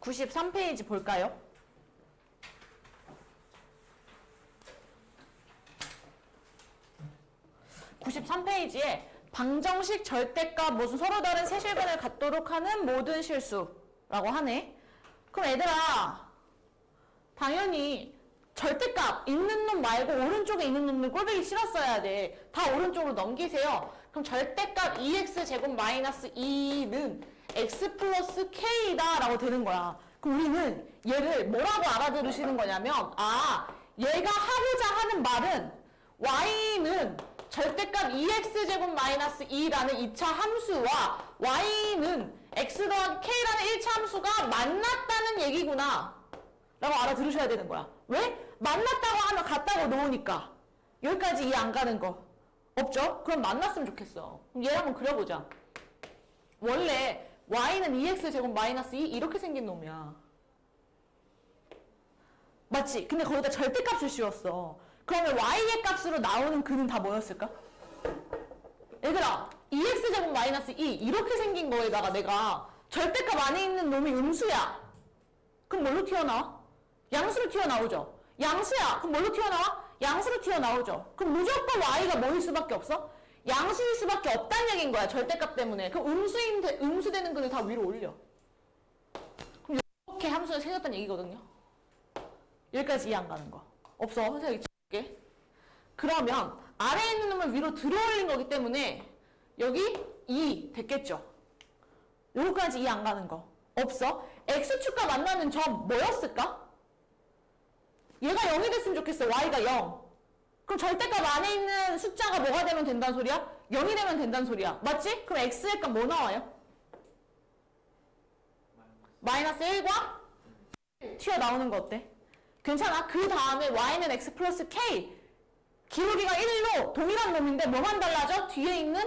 93페이지 볼까요? (93페이지에) 방정식 절대값 무슨 서로 다른 세실근을 갖도록 하는 모든 실수라고 하네. 그럼 얘들아, 당연히 절대값 있는 놈 말고 오른쪽에 있는 놈은 꼴보기 싫었어야 돼. 다 오른쪽으로 넘기세요. 그럼 절대값 2x제곱 마이너스 2는 x 플러스 k다 라고 되는 거야. 그럼 우리는 얘를 뭐라고 알아들으시는 거냐면, 얘가 하고자 하는 말은 y는 절대값 2x제곱 마이너스 2라는 2차 함수와 y는 x 더하기 k라는 1차 함수가 만났다는 얘기구나 라고 알아들으셔야 되는 거야. 왜? 만났다고 하면 같다고 놓으니까. 여기까지 이해 안 가는 거 없죠? 그럼 만났으면 좋겠어. 그럼 얘를 한번 그려보자. 원래 y는 2x제곱 마이너스 2 이렇게 생긴 놈이야. 맞지? 근데 거기다 절대값을 씌웠어. 그러면 y의 값으로 나오는 그는 다 뭐였을까? 얘들아, 2x제곱 마이너스 2 이렇게 생긴 거에다가 내가 절대값 안에 있는 놈이 음수야. 그럼 뭘로 튀어나와? 양수로 튀어나오죠. 양수야. 그럼 뭘로 튀어나와? 양수로 튀어나오죠. 그럼 무조건 y가 뭐일 수밖에 없어? 양수일 수밖에 없다는 얘기인 거야. 절대값 때문에. 그럼 음수 되는 거를 다 위로 올려. 그럼 이렇게 함수가 생겼다는 얘기거든요. 여기까지 이해 안 가는 거 없어. 선생님이 칠게. 그러면 아래에 있는 놈을 위로 들어 올린 거기 때문에 여기 2 됐겠죠. 여기까지 이해 안 가는 거 없어. x축과 만나는 점 뭐였을까? 얘가 0이 됐으면 좋겠어. y가 0. 그럼 절대값 안에 있는 숫자가 뭐가 되면 된다는 소리야? 0이 되면 된다는 소리야. 맞지? 그럼 x의 값 뭐 나와요? 마이너스 1과 튀어나오는 거 어때? 괜찮아? 그 다음에 y는 x 플러스 k 기울기가 1로 동일한 놈인데 뭐만 달라져? 뒤에 있는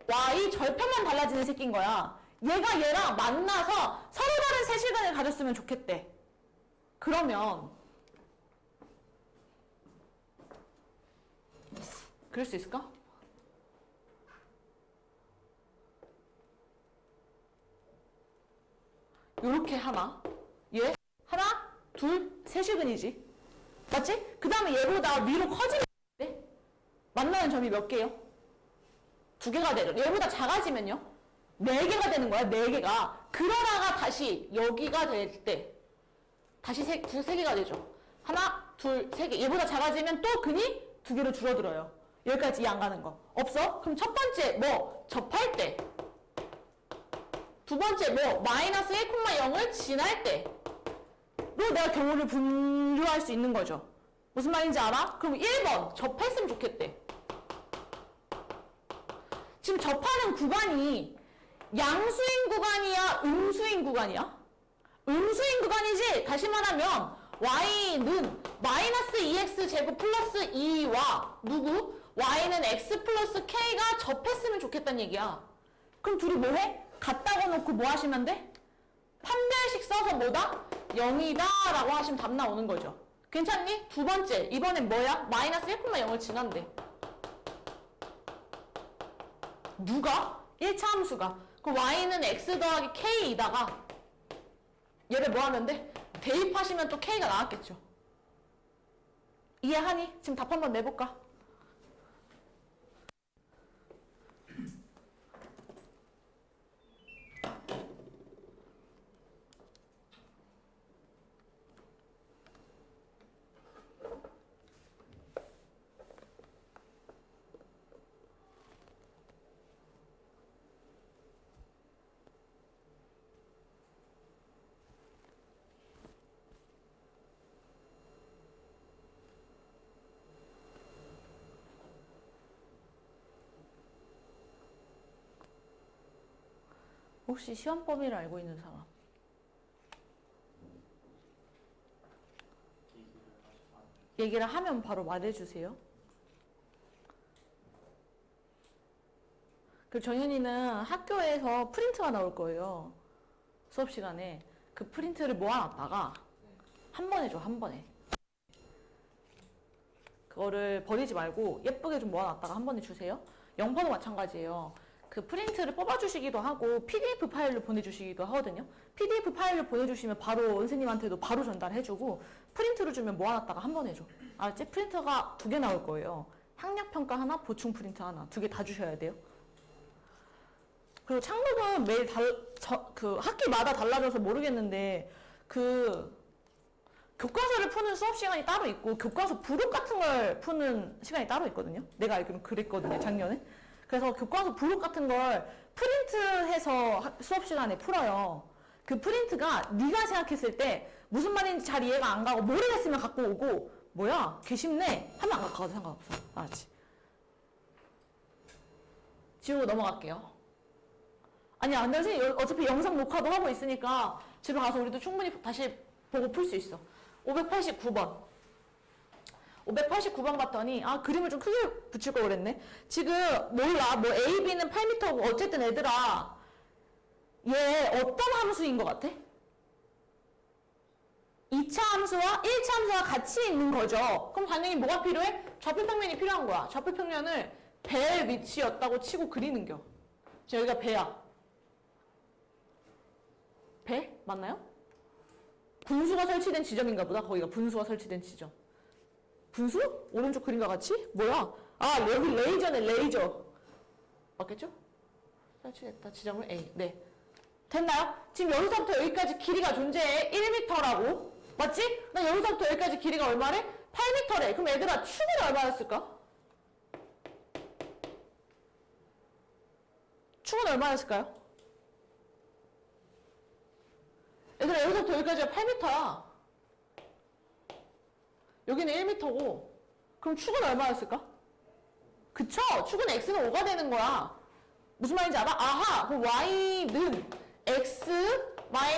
y 절편만 달라지는 새끼인 거야. 얘가 얘랑 만나서 서로 다른 세실근을 가졌으면 좋겠대. 그러면 그럴 수 있을까? 요렇게 하나, 얘 하나, 둘, 세실근이지. 맞지? 그 다음에 얘보다 위로 커지면 돼? 만나는 점이 몇 개요? 2개가 되죠. 얘보다 작아지면요? 4개가 되는 거야, 4개가. 그러다가 다시 여기가 될 때 다시 3개가 되죠. 하나, 둘, 3개. 얘보다 작아지면 또 근이 2개로 줄어들어요. 여기까지 이해 안 가는 거 없어? 그럼 첫 번째 뭐 접할 때, 두 번째 뭐 마이너스 1,0을 지날 때로 내가 경우를 분류할 수 있는 거죠. 무슨 말인지 알아? 그럼 1번 접했으면 좋겠대. 지금 접하는 구간이 양수인 구간이야? 음수인 구간이야? 음수인 구간이지. 다시 말하면 y는 마이너스 2x 제곱 플러스 2와 누구? y는 x 플러스 k가 접했으면 좋겠다는 얘기야. 그럼 둘이 뭐 해? 같다고 놓고 뭐 하시면 돼? 판별식 써서 뭐다? 0이다 라고 하시면 답 나오는 거죠. 괜찮니? 두 번째, 이번엔 뭐야? 마이너스 1,0을 지난대. 누가? 1차 함수가. 그럼 y는 x 더하기 k이다가 얘를 뭐 하면 돼? 대입하시면 또 k가 나왔겠죠. 이해하니? 지금 답 한번 내볼까? 혹시 시험 범위를 알고 있는 사람? 얘기를 하면 바로 말해주세요. 그리고 정윤이는 학교에서 프린트가 나올 거예요. 수업 시간에. 그 프린트를 모아놨다가 한 번에 줘, 한 번에. 그거를 버리지 말고 예쁘게 좀 모아놨다가 한 번에 주세요. 영어도 마찬가지예요. 그 프린트를 뽑아주시기도 하고 PDF 파일로 보내주시기도 하거든요. PDF 파일로 보내주시면 바로 선생님한테도 바로 전달해주고 프린트로 주면 모아놨다가 한 번 해줘. 알았지? 프린터가 2개 나올 거예요. 학력평가 하나, 보충 프린트 하나. 2개 다 주셔야 돼요. 그리고 창록은 매일 그 학기마다 달라져서 모르겠는데 그 교과서를 푸는 수업 시간이 따로 있고 교과서 부록 같은 걸 푸는 시간이 따로 있거든요. 내가 알기로는 그랬거든요, 작년에. 그래서 교과서 부록 같은 걸 프린트해서 수업 시간에 풀어요. 그 프린트가 네가 생각했을 때 무슨 말인지 잘 이해가 안 가고 모르겠으면 갖고 오고 뭐야 개 쉽네 하면 안 갖고 가도 상관없어. 알았지? 지우고 넘어갈게요. 아니야 근데 선생님 어차피 영상 녹화도 하고 있으니까 집에 가서 우리도 충분히 다시 보고 풀 수 있어. 589번 589번 봤더니 그림을 좀 크게 붙일 걸 그랬네. 지금 몰라 뭐 A, B는 8m고 어쨌든 얘들아 얘 어떤 함수인 것 같아? 2차 함수와 1차 함수가 같이 있는 거죠. 그럼 당연히 뭐가 필요해? 좌표평면이 필요한 거야. 좌표평면을 배 위치였다고 치고 그리는 겨. 지금 여기가 배야. 배? 맞나요? 분수가 설치된 지점인가 보다. 거기가 분수가 설치된 지점. 분수? 오른쪽 그림과 같이? 뭐야? 여기 레이저네, 레이저. 맞겠죠? 설치됐다. 지점을 A. 네. 됐나요? 지금 여기서부터 여기까지 길이가 존재해. 1m라고. 맞지? 나 여기서부터 여기까지 길이가 얼마래? 8m래. 그럼 얘들아, 축은 얼마였을까? 축은 얼마였을까요? 얘들아, 여기서부터 여기까지가 8m야. 여기는 1m고. 그럼 축은 얼마였을까? 그쵸? 축은 x는 5가 되는 거야. 무슨 말인지 알아? 아하! 그럼 y는 x-5의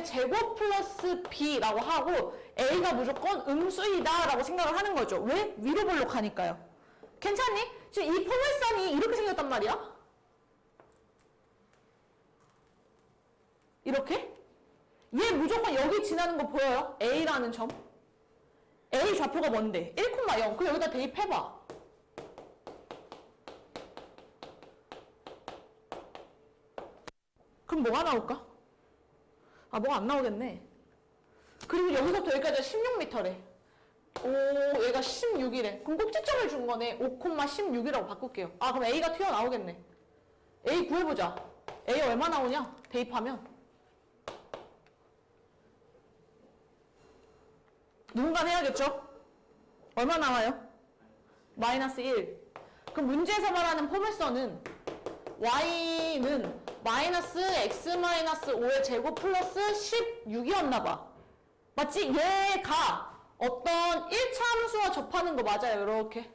제곱 플러스 b라고 하고 a가 무조건 음수이다 라고 생각을 하는 거죠. 왜? 위로 볼록하니까요. 괜찮니? 지금 이 포물선이 이렇게 생겼단 말이야. 이렇게? 얘 무조건 여기 지나는 거 보여요? a라는 점. A 좌표가 뭔데? 1,0. 그럼 여기다 대입해봐. 그럼 뭐가 나올까? 뭐가 안 나오겠네. 그리고 여기서부터 여기까지가 16m래. 오, 얘가 16이래. 그럼 꼭지점을 준 거네. 5,16이라고 바꿀게요. 그럼 A가 튀어나오겠네. A 구해보자. A 얼마 나오냐? 대입하면. 누군가 해야겠죠? 얼마 나와요? 마이너스 1. 그럼 문제에서 말하는 포물선은 y는 마이너스 x-5의 제곱 플러스 16이었나 봐. 맞지? 얘가 어떤 1차 함수와 접하는 거 맞아요. 이렇게.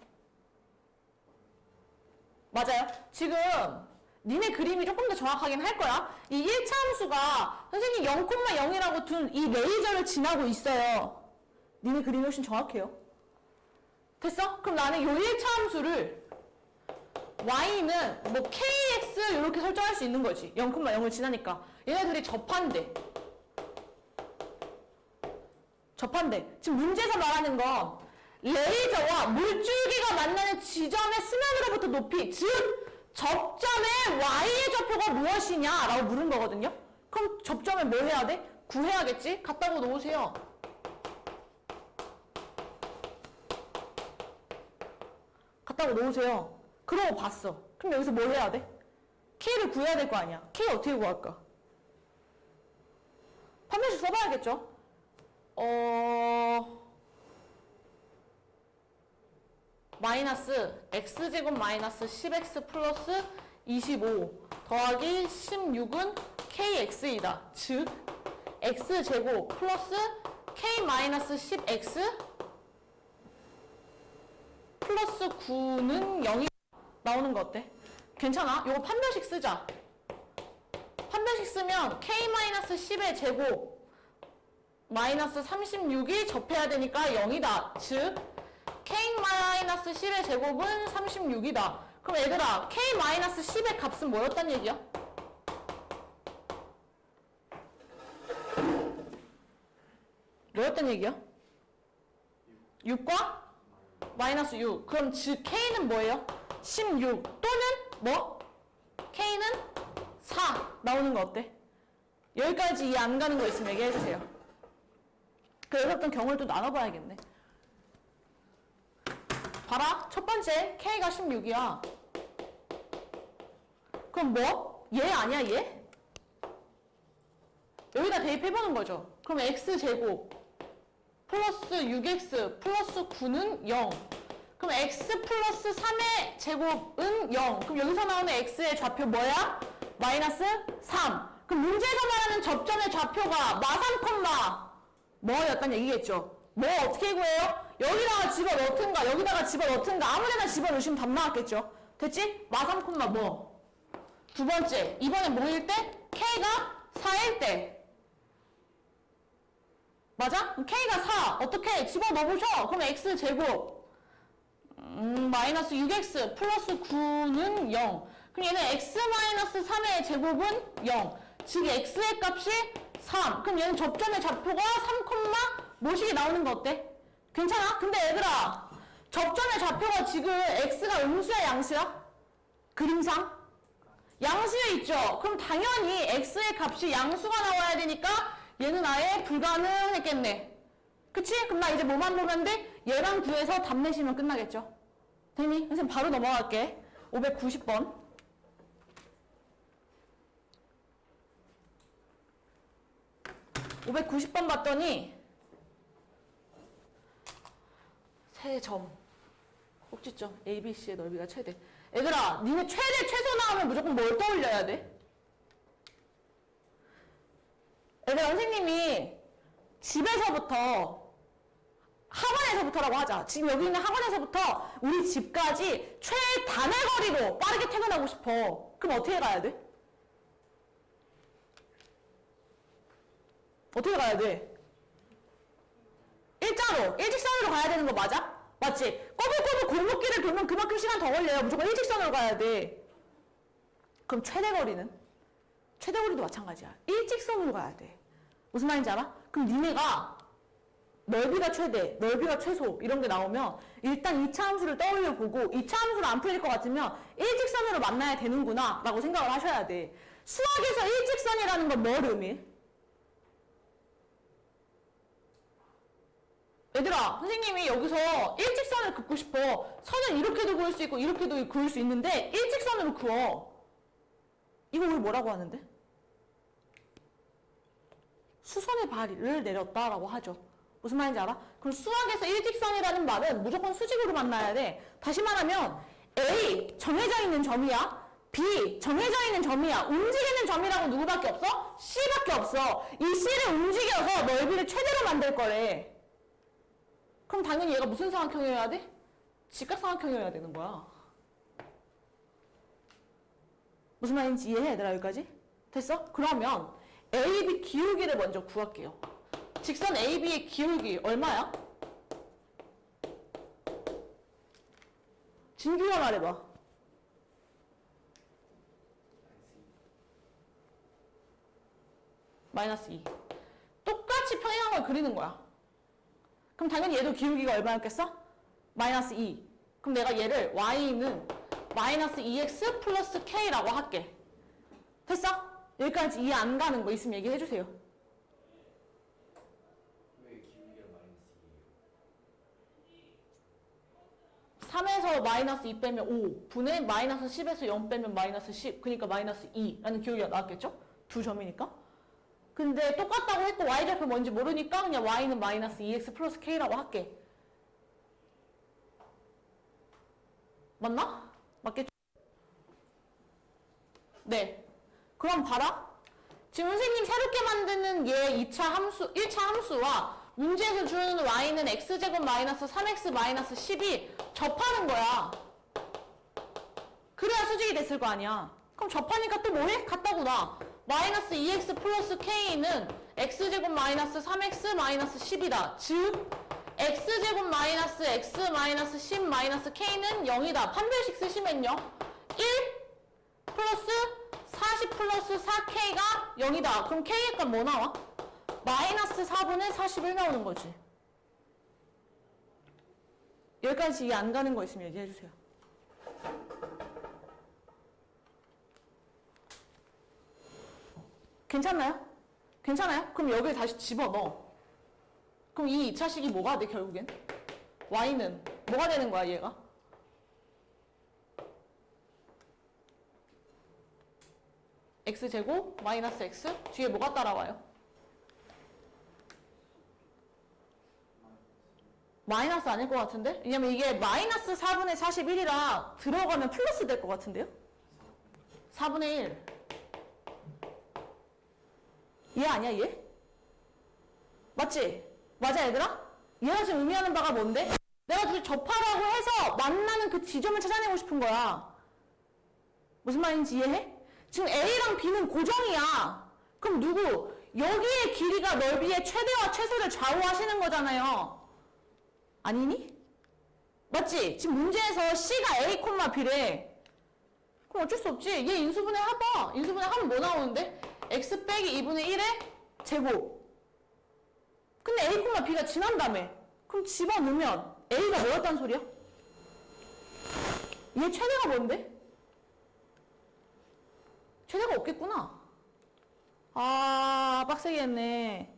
맞아요? 지금 니네 그림이 조금 더 정확하긴 할 거야. 이 1차 함수가 선생님 0,0이라고 둔 이 레이저를 지나고 있어요. 니네 그림이 훨씬 정확해요. 됐어? 그럼 나는 요 1차 함수를 y는 뭐 kx 이렇게 설정할 수 있는 거지. 0,0을 지나니까. 얘네들이 접한대. 접한대. 지금 문제에서 말하는 건 레이저와 물줄기가 만나는 지점의 수면으로부터 높이, 즉 접점의 y의 좌표가 무엇이냐 라고 물은 거거든요. 그럼 접점에 뭐 해야 돼? 구해야겠지? 갖다고 놓으세요. 갖다고 놓으세요. 그러고 봤어. 그럼 여기서 뭘 해야 돼? K를 구해야 될 거 아니야. K 어떻게 구할까? 판별식 써봐야겠죠? 마이너스 x제곱 마이너스 10x 플러스 25 더하기 16은 kx이다. 즉 x제곱 플러스 k 마이너스 10x 플러스 9는 0이 나오는 거 어때? 괜찮아? 이거 판별식 쓰자. 판별식 쓰면 k-10의 제곱 마이너스 36이 접해야 되니까 0이다. 즉 k-10의 제곱은 36이다. 그럼 얘들아 k-10의 값은 뭐였단 얘기야? 뭐였단 얘기야? 6과 마이너스 6. 그럼 즉 K는 뭐예요? 16 또는 뭐? K는 4 나오는 거 어때? 여기까지 이해 안 가는 거 있으면 얘기해 주세요. 그래서 어떤 경우를 또 나눠봐야겠네. 봐라. 첫 번째 K가 16이야. 그럼 뭐? 얘 아니야 얘? 여기다 대입해보는 거죠. 그럼 x제곱 플러스 6x 플러스 9는 0. 그럼 x 플러스 3의 제곱은 0. 그럼 여기서 나오는 x의 좌표 뭐야? 마이너스 3. 그럼 문제에서 말하는 접점의 좌표가 마3, 뭐였단 얘기겠죠. 뭐 어떻게 구해요? 여기다가 집어넣든가 여기다가 집어넣든가 아무데나 집어넣으시면 답 나왔겠죠. 됐지? 마3, 뭐. 두 번째, 이번에 뭐일 때? k가 4일 때. 맞아? 그럼 k가 4. 어떻게? 집어넣어보셔. 그럼 x제곱 마이너스 6x 플러스 9는 0. 그럼 얘는 x 마이너스 3의 제곱은 0. 즉 x의 값이 3. 그럼 얘는 접점의 좌표가 3, 뭐식이 나오는 거 어때? 괜찮아? 근데 얘들아, 접점의 좌표가 지금 x가 음수야 양수야? 그림상? 양수에 있죠? 그럼 당연히 x의 값이 양수가 나와야 되니까 얘는 아예 불가능했겠네. 그치? 그럼 나 이제 뭐만 보면 돼? 얘랑 구해서 답 내시면 끝나겠죠? 됐니? 선생님 바로 넘어갈게. 590번. 590번 봤더니 세 점. 꼭지점 ABC의 넓이가 최대. 얘들아, 니네 최대, 최소 나오면 무조건 뭘 떠올려야 돼? 얘들아, 선생님이 집에서부터 학원에서부터라고 하자. 지금 여기 있는 학원에서부터 우리 집까지 최단의 거리로 빠르게 퇴근하고 싶어. 그럼 어떻게 가야 돼? 어떻게 가야 돼? 일자로, 일직선으로 가야 되는 거 맞아? 맞지? 꼬불꼬불 골목길을 돌면 그만큼 시간 더 걸려요. 무조건 일직선으로 가야 돼. 그럼 최대거리는? 최대거리도 마찬가지야. 일직선으로 가야 돼. 무슨 말인지 알아? 그럼 니네가 넓이가 최대, 넓이가 최소 이런 게 나오면 일단 2차 함수를 떠올려 보고 2차 함수를 안 풀릴 것 같으면 일직선으로 만나야 되는구나 라고 생각을 하셔야 돼. 수학에서 일직선이라는 건 뭘 의미해? 얘들아, 선생님이 여기서 일직선을 긋고 싶어. 선을 이렇게도 그을 수 있고 이렇게도 그을 수 있는데 일직선으로 그어. 이거 우리 뭐라고 하는데? 수선의 발을 내렸다라고 하죠. 무슨 말인지 알아? 그럼 수학에서 일직선이라는 말은 무조건 수직으로 만나야 돼. 다시 말하면 A 정해져 있는 점이야. B 정해져 있는 점이야. 움직이는 점이라고 누구밖에 없어? C밖에 없어. 이 C를 움직여서 넓이를 최대로 만들 거래. 그럼 당연히 얘가 무슨 삼각형이어야 돼? 직각삼각형이어야 되는 거야. 무슨 말인지 이해해 얘들아 여기까지? 됐어? 그러면 AB 기울기를 먼저 구할게요. 직선 AB의 기울기 얼마야? 진규가 말해봐. 마이너스 2. 똑같이 평행한 걸 그리는 거야. 그럼 당연히 얘도 기울기가 얼마였겠어? 마이너스 2. 그럼 내가 얘를 y는 마이너스 2x 플러스 k라고 할게. 됐어? 여기까지 이해 안 가는 거 있으면 얘기해 주세요. 왜 기울기가 마이너스 2예요? 3에서 마이너스 2 빼면 5 분의 마이너스 10에서 0 빼면 마이너스 10 그러니까 마이너스 2라는 기울기가 나왔겠죠? 두 점이니까. 근데 똑같다고 했고 y좌표 뭔지 모르니까 그냥 y는 마이너스 2x 플러스 k라고 할게. 맞나? 맞겠죠? 네. 그럼 봐라. 지금 선생님 새롭게 만드는 얘 1차 함수와 문제에서 주는 y는 x제곱 마이너스 3x 마이너스 10이 접하는 거야. 그래야 수직이 됐을 거 아니야. 그럼 접하니까 또 뭐해? 같다구나. 마이너스 2x 플러스 k는 x제곱 마이너스 3x 마이너스 10이다. 즉 x제곱 마이너스 x 마이너스 10 마이너스 k는 0이다. 판별식 쓰시면요. 1 플러스 40 플러스 4k가 0이다. 그럼 k의 값 뭐 나와? 마이너스 4분의 41 나오는 거지. 여기까지 이해 안 가는 거 있으면 얘기해 주세요. 괜찮나요? 괜찮아요? 그럼 여기를 다시 집어넣어. 그럼 이 2차식이 뭐가 돼 결국엔? y는 뭐가 되는 거야 얘가? x제곱 마이너스 x 뒤에 뭐가 따라와요? 마이너스 아닐 것 같은데? 왜냐면 이게 마이너스 4분의 41이라 들어가면 플러스 될 것 같은데요? 4분의 1 얘 아니야 얘? 맞지? 맞아 얘들아? 얘가 지금 의미하는 바가 뭔데? 내가 둘이 접하라고 해서 만나는 그 지점을 찾아내고 싶은 거야. 무슨 말인지 이해해? 지금 A랑 B는 고정이야. 그럼 누구? 여기의 길이가 넓이의 최대와 최소를 좌우하시는 거잖아요. 아니니? 맞지? 지금 문제에서 C가 A, B래. 그럼 어쩔 수 없지. 얘 인수분해 해봐. 인수분해 하면 뭐 나오는데? X 빼기 2분의 1의 제곱. 근데 A, B가 지난다며. 그럼 집어넣으면 A가 뭐였단 소리야? 얘 최대가 뭔데? 최대가 없겠구나. 아, 빡세게 했네.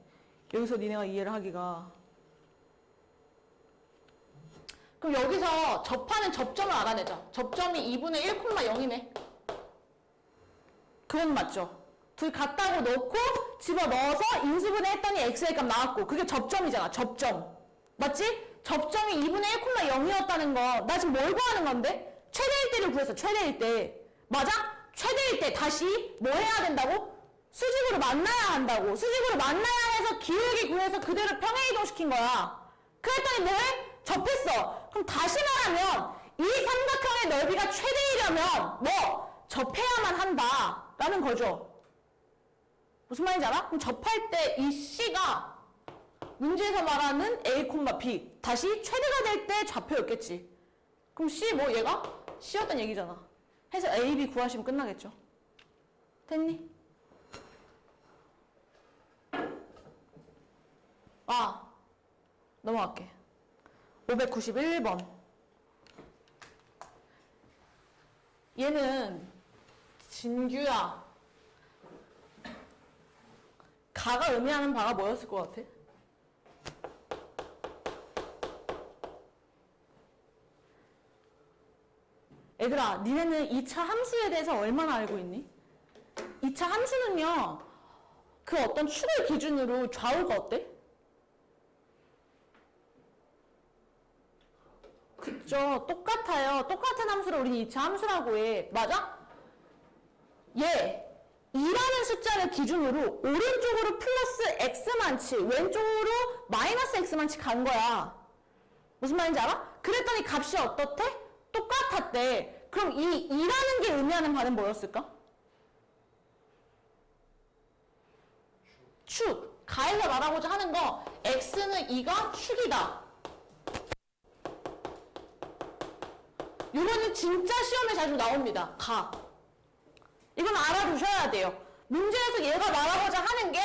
여기서 니네가 이해를 하기가. 그럼 여기서 접하는 접점을 알아내자. 접점이 2분의 1,0이네. 그건 맞죠? 둘 같다고 넣고 집어넣어서 인수분해 했더니 x의 값 나왔고 그게 접점이잖아. 접점. 맞지? 접점이 2분의 1,0이었다는 거. 나 지금 뭘 구하는 건데? 최대일 때를 구했어. 최대일 때. 맞아? 최대일 때 다시 뭐 해야 된다고? 수직으로 만나야 한다고. 수직으로 만나야 해서 기울기 구해서 그대로 평행이동시킨 거야. 그랬더니 뭐해? 접했어. 그럼 다시 말하면 이 삼각형의 넓이가 최대이려면 뭐? 접해야만 한다. 라는 거죠. 무슨 말인지 알아? 그럼 접할 때 이 C가 문제에서 말하는 A, B 다시 최대가 될 때 좌표였겠지. 그럼 C 뭐 얘가? C였단 얘기잖아. 해서 A, B 구하시면 끝나겠죠. 됐니? 아, 넘어갈게. 591번. 얘는 진규야. 가가 의미하는 바가 뭐였을 것 같아? 얘들아, 니네는 2차 함수에 대해서 얼마나 알고 있니? 2차 함수는요, 그 어떤 축을 기준으로 좌우가 어때? 그쵸, 똑같아요. 똑같은 함수를 우리는 2차 함수라고 해. 맞아? 얘 2라는 숫자를 기준으로 오른쪽으로 플러스 x만치, 왼쪽으로 마이너스 x만치 간 거야. 무슨 말인지 알아? 그랬더니 값이 어떻대? 똑같았대. 그럼 이 2라는 게 의미하는 바는 뭐였을까? 축. 가에서 말하고자 하는 거 x는 2가 축이다. 이거는 진짜 시험에 자주 나옵니다. 가. 이건 알아두셔야 돼요. 문제에서 얘가 말하고자 하는 게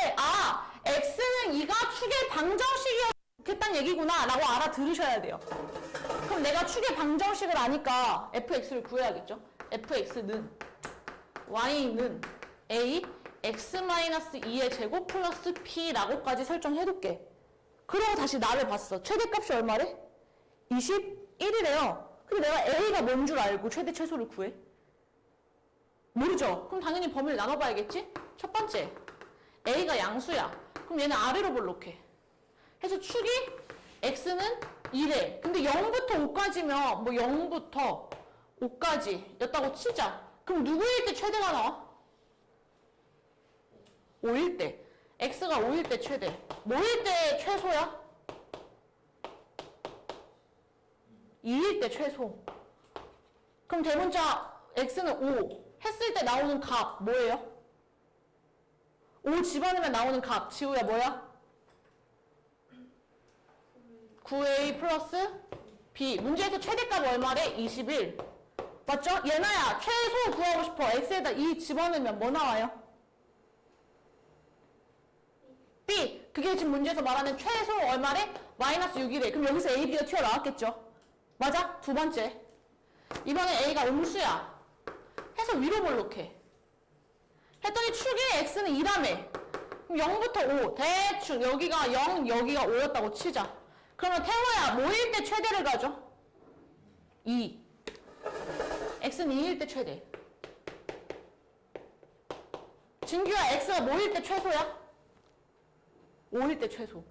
x는 2가 축의 방정식이었겠다는 얘기구나 라고 알아들으셔야 돼요. 그럼 내가 축의 방정식을 아니까 fx를 구해야겠죠. fx는 y는 a x-2의 제곱 플러스 p라고까지 설정해둘게. 그러고 다시 나를 봤어. 최대값이 얼마래? 21이래요. 근데 내가 a가 뭔 줄 알고 최대 최소를 구해? 모르죠? 그럼 당연히 범위를 나눠봐야겠지? 첫 번째, A가 양수야. 그럼 얘는 아래로 볼록해. 해서 축이 X는 2래. 근데 0부터 5까지면 뭐 0부터 5까지 였다고 치자. 그럼 누구일 때 최대가 나와? 5일 때. X가 5일 때 최대. 뭐일 때 최소야? 2일 때 최소. 그럼 대문자 X는 5. 했을 때 나오는 값 뭐예요? 5 집어넣으면 나오는 값 지우야 뭐야? 9a 플러스 b. 문제에서 최대값 얼마래? 21. 맞죠? 얘나야 최소 구하고 싶어. x에다 2 집어넣으면 뭐 나와요? b. 그게 지금 문제에서 말하는 최소 얼마래? 마이너스 6이래. 그럼 여기서 a, b가 튀어나왔겠죠? 맞아? 두 번째. 이번에 a가 음수야. 해서 위로 볼록해. 했더니 축의 x는 2라며. 그럼 0부터 5. 대충 여기가 0, 여기가 5였다고 치자. 그러면 태호야, 뭐일 때 최대를 가져? 2. x는 2일 때 최대. 진규야, x가 뭐일 때 최소야? 5일 때 최소.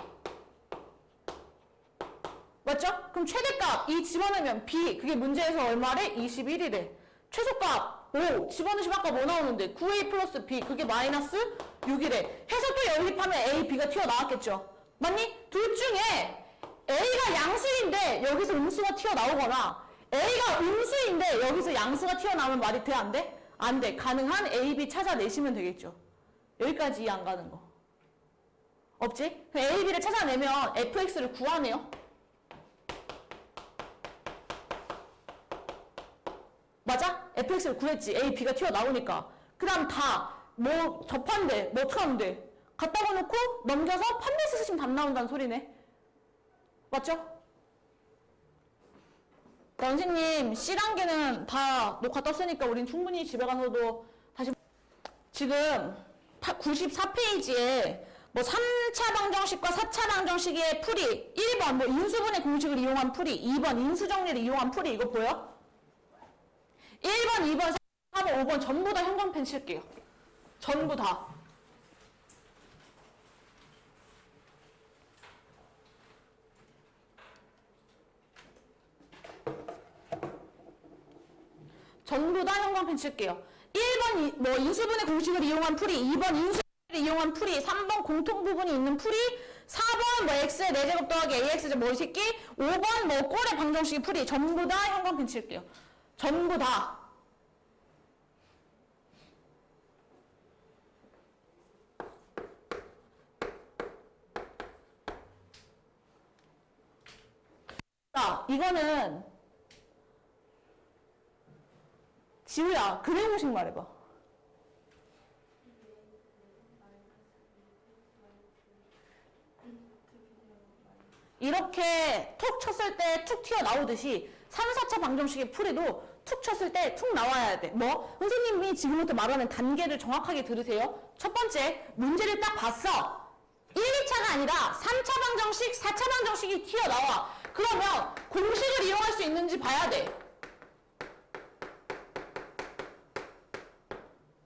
맞죠? 그럼 최대값 2 집어넣으면 b. 그게 문제에서 얼마래? 21이래. 최소값 5 집어넣으시면 아까 뭐 나오는데 9a 플러스 b. 그게 마이너스 6이래. 해서 또 연립하면 a, b가 튀어나왔겠죠. 맞니? 둘 중에 a가 양수인데 여기서 음수가 튀어나오거나 a가 음수인데 여기서 양수가 튀어나오면 말이 돼? 안 돼? 안 돼. 가능한 a, b 찾아내시면 되겠죠. 여기까지 이해 안 가는 거. 없지? 그럼 a, b를 찾아내면 fx를 구하네요. 맞아? fx를 구했지. a, b가 튀어나오니까. 그 다음 다 뭐 접한대. 뭐 어떻게 하면 돼? 갖다가 놓고 넘겨서 판매수 쓰시면 답 나온다는 소리네. 맞죠? 선생님 C단계는 다 녹화 떴으니까 우린 충분히 집에 가서도 다시 지금 94페이지에 뭐 3차 방정식과 4차 방정식의 풀이 1번 뭐 인수분해 공식을 이용한 풀이 2번 인수정리를 이용한 풀이 이거 보여? 1번, 2번, 3번, 5번 전부 다 형광펜 칠게요. 전부 다. 전부 다 형광펜 칠게요. 1번 뭐 인수분해 공식을 이용한 풀이, 2번 인수분해를 이용한 풀이, 3번 공통 부분이 있는 풀이, 4번 뭐 x의 4제곱 더하기 ax 뭐 이 새끼, 5번 뭐 꼴의 방정식의 풀이 전부 다 형광펜 칠게요. 전부 다. 자, 이거는 지우야, 그래 공식 말해봐. 이렇게 툭 쳤을 때 툭 튀어나오듯이 3, 4차 방정식의 풀이도 툭 쳤을 때 툭 나와야 돼. 뭐? 선생님이 지금부터 말하는 단계를 정확하게 들으세요. 첫 번째, 문제를 딱 봤어. 1, 2차가 아니라 3차 방정식, 4차 방정식이 튀어나와. 그러면 공식을 이용할 수 있는지 봐야 돼.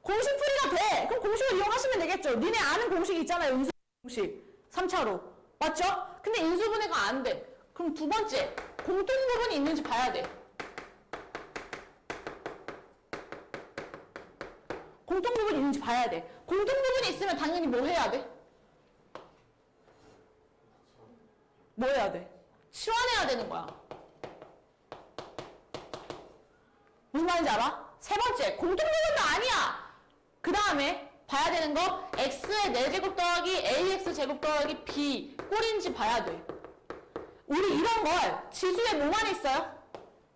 공식 풀이가 돼. 그럼 공식을 이용하시면 되겠죠. 니네 아는 공식 있잖아요. 인수 공식. 3차로. 맞죠? 근데 인수분해가 안 돼. 그럼 두 번째, 공통 부분이 있는지 봐야 돼. 공통 부분이 있는지 봐야 돼. 공통 부분이 있으면 당연히 뭐 해야 돼? 뭐 해야 돼? 치환해야 되는 거야. 무슨 말인지 알아? 세 번째, 공통 부분도 아니야. 그 다음에 봐야 되는 거 x의 4제곱 더하기 ax 제곱 더하기 b 꼴인지 봐야 돼. 우리 이런 걸 지수에 뭐만 있어요?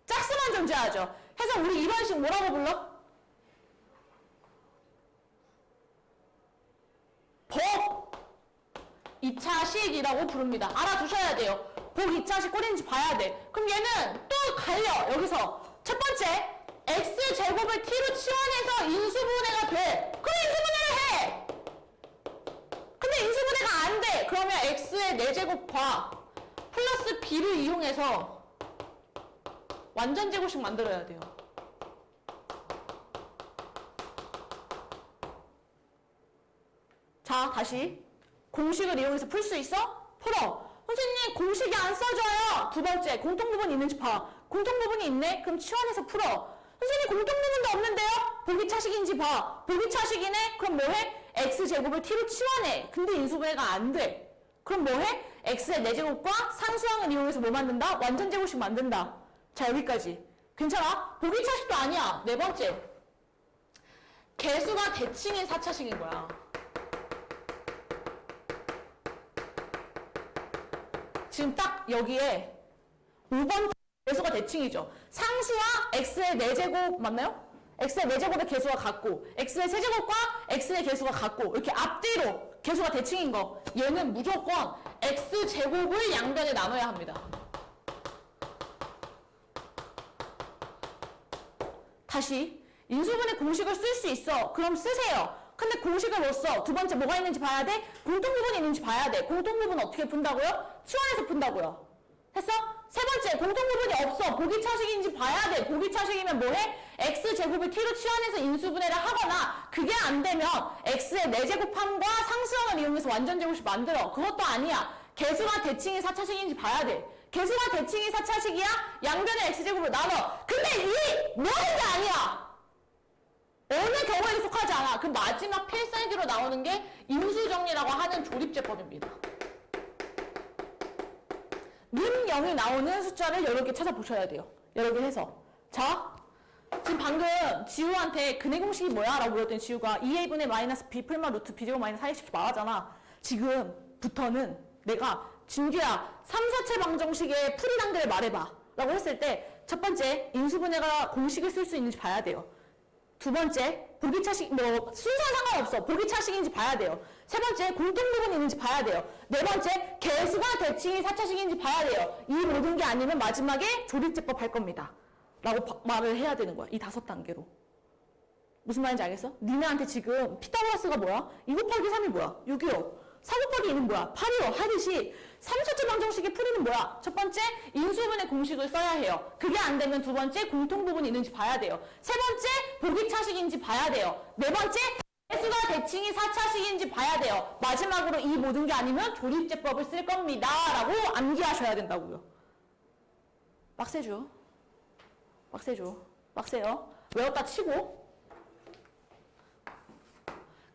짝수만 존재하죠. 해서 우리 이런 식 뭐라고 불러? 복 2차식이라고 부릅니다. 알아두셔야 돼요. 복 2차식 꼴인지 봐야 돼. 그럼 얘는 또 갈려. 여기서 첫 번째 x제곱을 t로 치환해서 인수분해가 돼. 그럼 인수분해를 해. 근데 인수분해가 안 돼. 그러면 x의 4제곱과 플러스 b를 이용해서 완전제곱식 만들어야 돼요. 자, 다시 공식을 이용해서 풀 수 있어? 풀어. 선생님 공식이 안 써져요. 두 번째, 공통부분이 있는지 봐. 공통부분이 있네? 그럼 치환해서 풀어. 선생님 공통부분도 없는데요? 보기차식인지 봐. 보기차식이네? 그럼 뭐해? x제곱을 t로 치환해. 근데 인수분해가 안 돼. 그럼 뭐해? x의 4제곱과 상수항을 이용해서 뭐 만든다? 완전제곱식 만든다. 자, 여기까지. 괜찮아? 보기차식도 아니야. 네 번째, 개수가 대칭인 4차식인 거야. 지금 딱 여기에 5번 개수가 대칭이죠. 상수와 x의 4제곱 맞나요? x의 4제곱의 개수가 같고 x의 세제곱과 x의 개수가 같고 이렇게 앞뒤로 개수가 대칭인 거. 얘는 무조건 x제곱을 양변에 나눠야 합니다. 다시 인수분해 공식을 쓸 수 있어. 그럼 쓰세요. 근데 공식을 못 써. 두 번째 뭐가 있는지 봐야 돼? 공통부분이 있는지 봐야 돼. 공통부분 어떻게 푼다고요? 치환해서 푼다고요. 됐어? 세 번째, 공통부분이 없어. 보기차식인지 봐야 돼. 보기차식이면 뭐해? x제곱을 t로 치환해서 인수분해를 하거나 그게 안 되면 x의 4제곱함과 상수형을 이용해서 완전제곱식 만들어. 그것도 아니야. 개수가 대칭이 4차식인지 봐야 돼. 개수가 대칭이 4차식이야? 양변의 x제곱을 나눠. 근데 이 뭐는 게 아니야. 어느 경우에도 속하지 않아. 그 마지막 필살기로 나오는 게 인수정리라고 하는 조립제법입니다. 는 0이 나오는 숫자를 여러 개 찾아보셔야 돼요. 여러 개 해서. 자, 지금 방금 지우한테 근해 공식이 뭐야? 라고 물었더니 지우가 2a분의 마이너스 b 풀마 루트 b제곱 마이너스 4x 말하잖아. 지금부터는 내가 진규야 3, 4채 방정식의 풀이란들을 말해봐. 라고 했을 때 첫 번째, 인수분해가 공식을 쓸 수 있는지 봐야 돼요. 두 번째, 보기차식, 순서 상관없어. 보기차식인지 봐야 돼요. 세 번째, 공통부분이 있는지 봐야 돼요. 네 번째, 개수가 대칭이 4차식인지 봐야 돼요. 이 모든 게 아니면 마지막에 조립제법 할 겁니다. 라고 말을 해야 되는 거야. 이 5단계로. 무슨 말인지 알겠어? 니네한테 지금 피타고라스가 뭐야? 2 곱하기 3이 뭐야? 6이요. 4 곱하기 2는 뭐야? 8이요. 하듯이 3차체 방정식의 풀이는 뭐야? 첫 번째, 인수분해 공식을 써야 해요. 그게 안 되면 두 번째, 공통부분이 있는지 봐야 돼요. 세 번째, 보기차식인지 봐야 돼요. 네 번째, 개수가 대칭이 4차식인지 봐야 돼요. 마지막으로 이 모든 게 아니면 조립제법을 쓸 겁니다. 라고 암기하셔야 된다고요. 빡세죠? 빡세죠? 빡세요? 외웠다 치고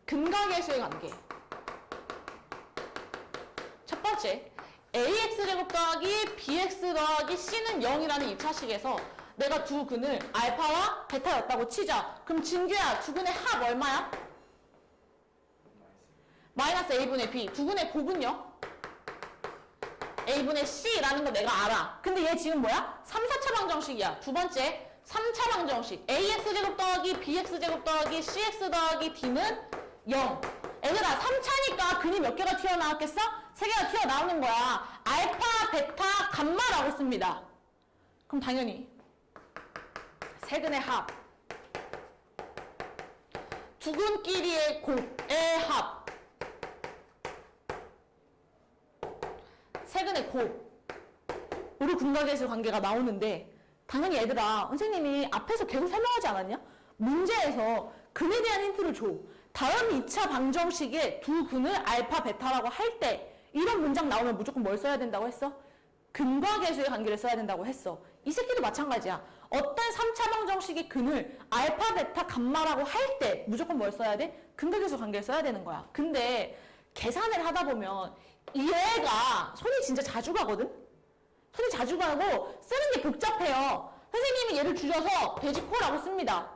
근각계수의 관계. 첫 번째, ax제곱 더하기 bx 더하기 c는 0이라는 2차식에서 내가 두 근을 알파와 베타였다고 치자. 그럼 진규야, 두 근의 합 얼마야? 마이너스 a분의 b. 두 근의 곱은요? a분의 c라는 거 내가 알아. 근데 얘 지금 뭐야? 3, 4차 방정식이야. 두 번째, 3차 방정식. ax제곱 더하기 bx제곱 더하기 cx 더하기 d는 0. 얘들아, 3차니까 근이 몇 개가 튀어나왔겠어? 3개가 튀어나오는 거야. 알파, 베타, 감마라고 씁니다. 그럼 당연히 세근의 합, 두 근끼리의 곱의 합, 세근의 곱으로 근각계수 관계가 나오는데 당연히 얘들아, 선생님이 앞에서 계속 설명하지 않았냐? 문제에서 근에 대한 힌트를 줘. 다음 2차 방정식에 두 근을 알파, 베타라고 할 때 이런 문장 나오면 무조건 뭘 써야 된다고 했어? 근과계수의 관계를 써야 된다고 했어. 이 새끼도 마찬가지야. 어떤 3차 방정식의 근을 알파, 베타, 감마라고 할 때 무조건 뭘 써야 돼? 근과계수 관계를 써야 되는 거야. 근데 계산을 하다 보면 얘가 손이 진짜 자주 가거든? 손이 자주 가고 쓰는 게 복잡해요. 선생님이 얘를 줄여서 돼지코라고 씁니다.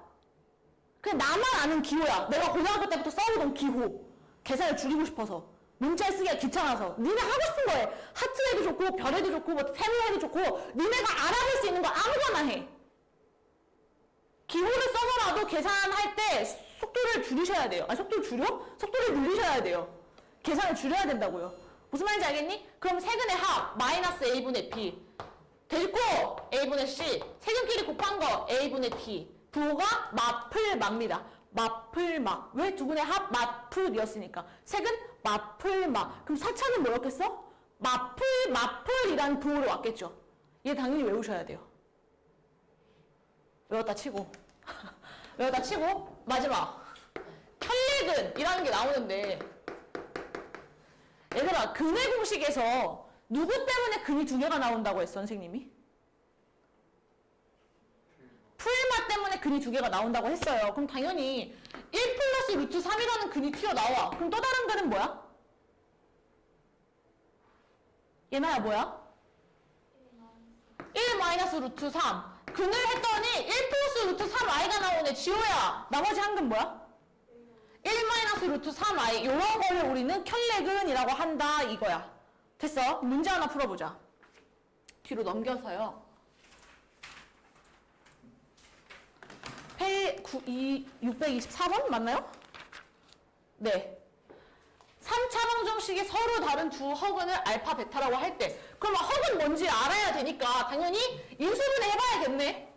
그냥 나만 아는 기호야. 내가 고등학교 때부터 써오던 기호. 계산을 줄이고 싶어서. 문자에 쓰기가 귀찮아서. 니네 하고 싶은 거에 하트에도 좋고 별에도 좋고 뭐 세모에도 좋고 니네가 알아볼 수 있는 거 아무거나 해. 기호를 써서라도 계산할 때 속도를 줄이셔야 돼요. 아니, 속도를 줄여? 속도를 늘리셔야 돼요. 계산을 줄여야 된다고요. 무슨 말인지 알겠니? 그럼 세근의 합 마이너스 a분의 b 돼지코 a분의 c 세근끼리 곱한 거 a분의 t 부호가 마플마입니다. 마플마. 왜 두 분의 합 마플이었으니까. 색은 마플마. 그럼 4차는 뭐였겠어? 마플이라는 부호로 왔겠죠. 얘 당연히 외우셔야 돼요. 외웠다 치고. 외웠다 치고 마지막. 편리근이라는 게 나오는데 얘들아, 근의 공식에서 누구 때문에 근이 2개가 나온다고 했어, 선생님이? 풀마 때문에 근이 2개가 나온다고 했어요. 그럼 당연히 1 플러스 루트 3이라는 근이 튀어나와. 그럼 또 다른 근은 뭐야? 얘나야 뭐야? 1 마이너스 루트 3. 근을 했더니 1 플러스 루트 3i가 나오네. 지호야. 나머지 한 근 뭐야? 1 마이너스 루트 3i. 이런 거를 우리는 켤레근이라고 한다 이거야. 됐어? 문제 하나 풀어보자. 뒤로 넘겨서요. 624번 맞나요? 네. 3차 방정식이 서로 다른 두 허근을 알파, 베타라고 할 때 그럼 허근 뭔지 알아야 되니까 당연히 인수분해 해봐야겠네.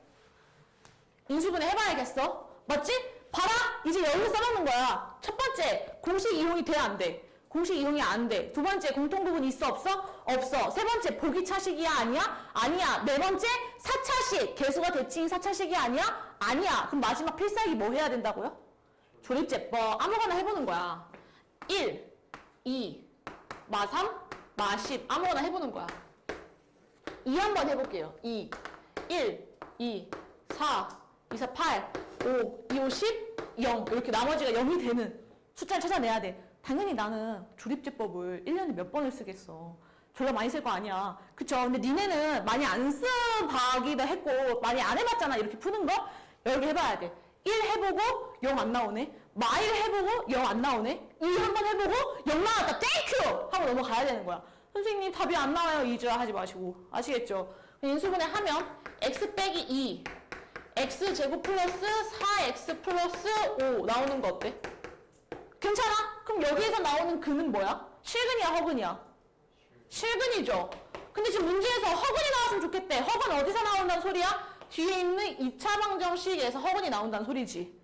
인수분해 해봐야겠어. 맞지? 봐라! 이제 여기서 써먹는 거야. 첫 번째, 공식 이용이 돼, 안 돼? 공식 이용이 안 돼. 두 번째, 공통부분 있어, 없어? 없어. 세 번째, 보기차식이야, 아니야? 아니야. 네 번째, 4차식. 개수가 대칭 4차식이 아니야? 아니야. 그럼 마지막 필살기 뭐 해야 된다고요? 조립제법. 아무거나 해보는 거야. 1, 2, 마 3, 마 10. 아무거나 해보는 거야. 2 한번 해볼게요. 2, 1, 2, 4, 2, 4, 8, 5, 2, 5, 10, 0. 이렇게 나머지가 0이 되는 숫자를 찾아내야 돼. 당연히 나는 조립제법을 1년에 몇 번을 쓰겠어. 졸라 많이 쓸 거 아니야. 그쵸? 근데 니네는 많이 안 쓴 바기도 했고 많이 안 해봤잖아. 이렇게 푸는 거 여러 개 해봐야 돼. 1 해보고 0 안 나오네. 마 1 해보고 0 안 나오네. 2 한번 해보고 0 나왔다. 땡큐! 하고 넘어가야 되는 거야. 선생님 답이 안 나와요. 2주 하지 마시고. 아시겠죠? 인수분해 하면 x 빼기 2 x제곱 플러스 4x 플러스 5 나오는 거 어때? 괜찮아? 그럼 여기에서 나오는 근은 뭐야? 실근이야, 허근이야? 실근이죠. 근데 지금 문제에서 허근이 나왔으면 좋겠대. 허근 어디서 나온다는 소리야? 뒤에 있는 2차 방정식에서 허근이 나온다는 소리지.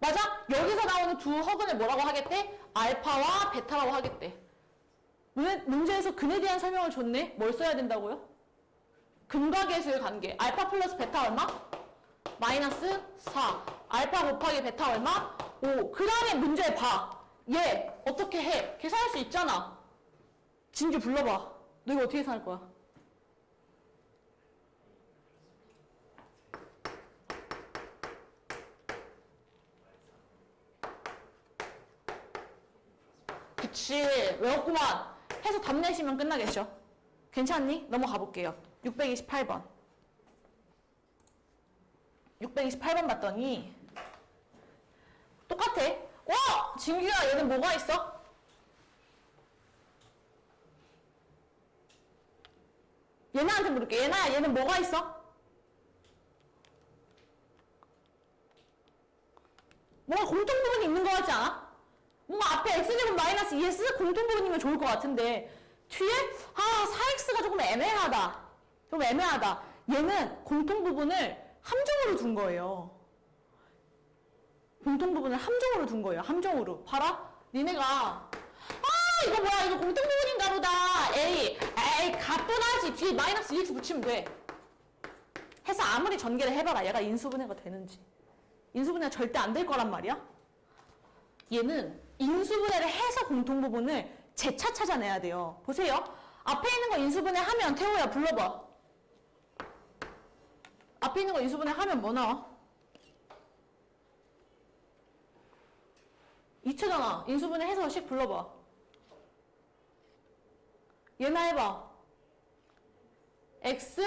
맞아? 여기서 나오는 두 허근을 뭐라고 하겠대? 알파와 베타라고 하겠대. 문제에서 근에 대한 설명을 줬네? 뭘 써야 된다고요? 근과 계수의 관계. 알파 플러스 베타 얼마? 마이너스 4. 알파 곱하기 베타 얼마? 5. 그 다음에 문제 봐. 얘 어떻게 해? 계산할 수 있잖아. 진규 불러봐. 너 이거 어떻게 계산할 거야? 그치. 외웠구만. 해서 답 내시면 끝나겠죠? 괜찮니? 넘어가 볼게요. 628번. 628번 봤더니 똑같아. 진규야, 얘는 뭐가 있어? 얘나한테 물을게. 얘나야, 얘는 뭐가 있어? 뭔가 공통부분이 있는 거 같지 않아? 뭔가 앞에 x제곱 마이너스 2s 공통부분이면 좋을 것 같은데 뒤에 4x가 조금 애매하다. 좀 애매하다. 얘는 공통부분을 함정으로 둔 거예요. 공통부분을 함정으로 둔 거예요. 함정으로. 봐라. 니네가 이거 뭐야? 이거 공통부분인가 보다. 에이 가뿐하지. 뒤에 마이너스 2x 붙이면 돼. 해서 아무리 전개를 해봐라. 얘가 인수분해가 되는지. 인수분해가 절대 안 될 거란 말이야. 얘는 인수분해를 해서 공통부분을 재차 찾아내야 돼요. 보세요. 앞에 있는 거 인수분해 하면 태호야 불러봐. 앞에 있는 거 인수분해 하면 뭐 나와? 2차잖아. 인수분해 해서 식 불러봐. 얘나 해봐. x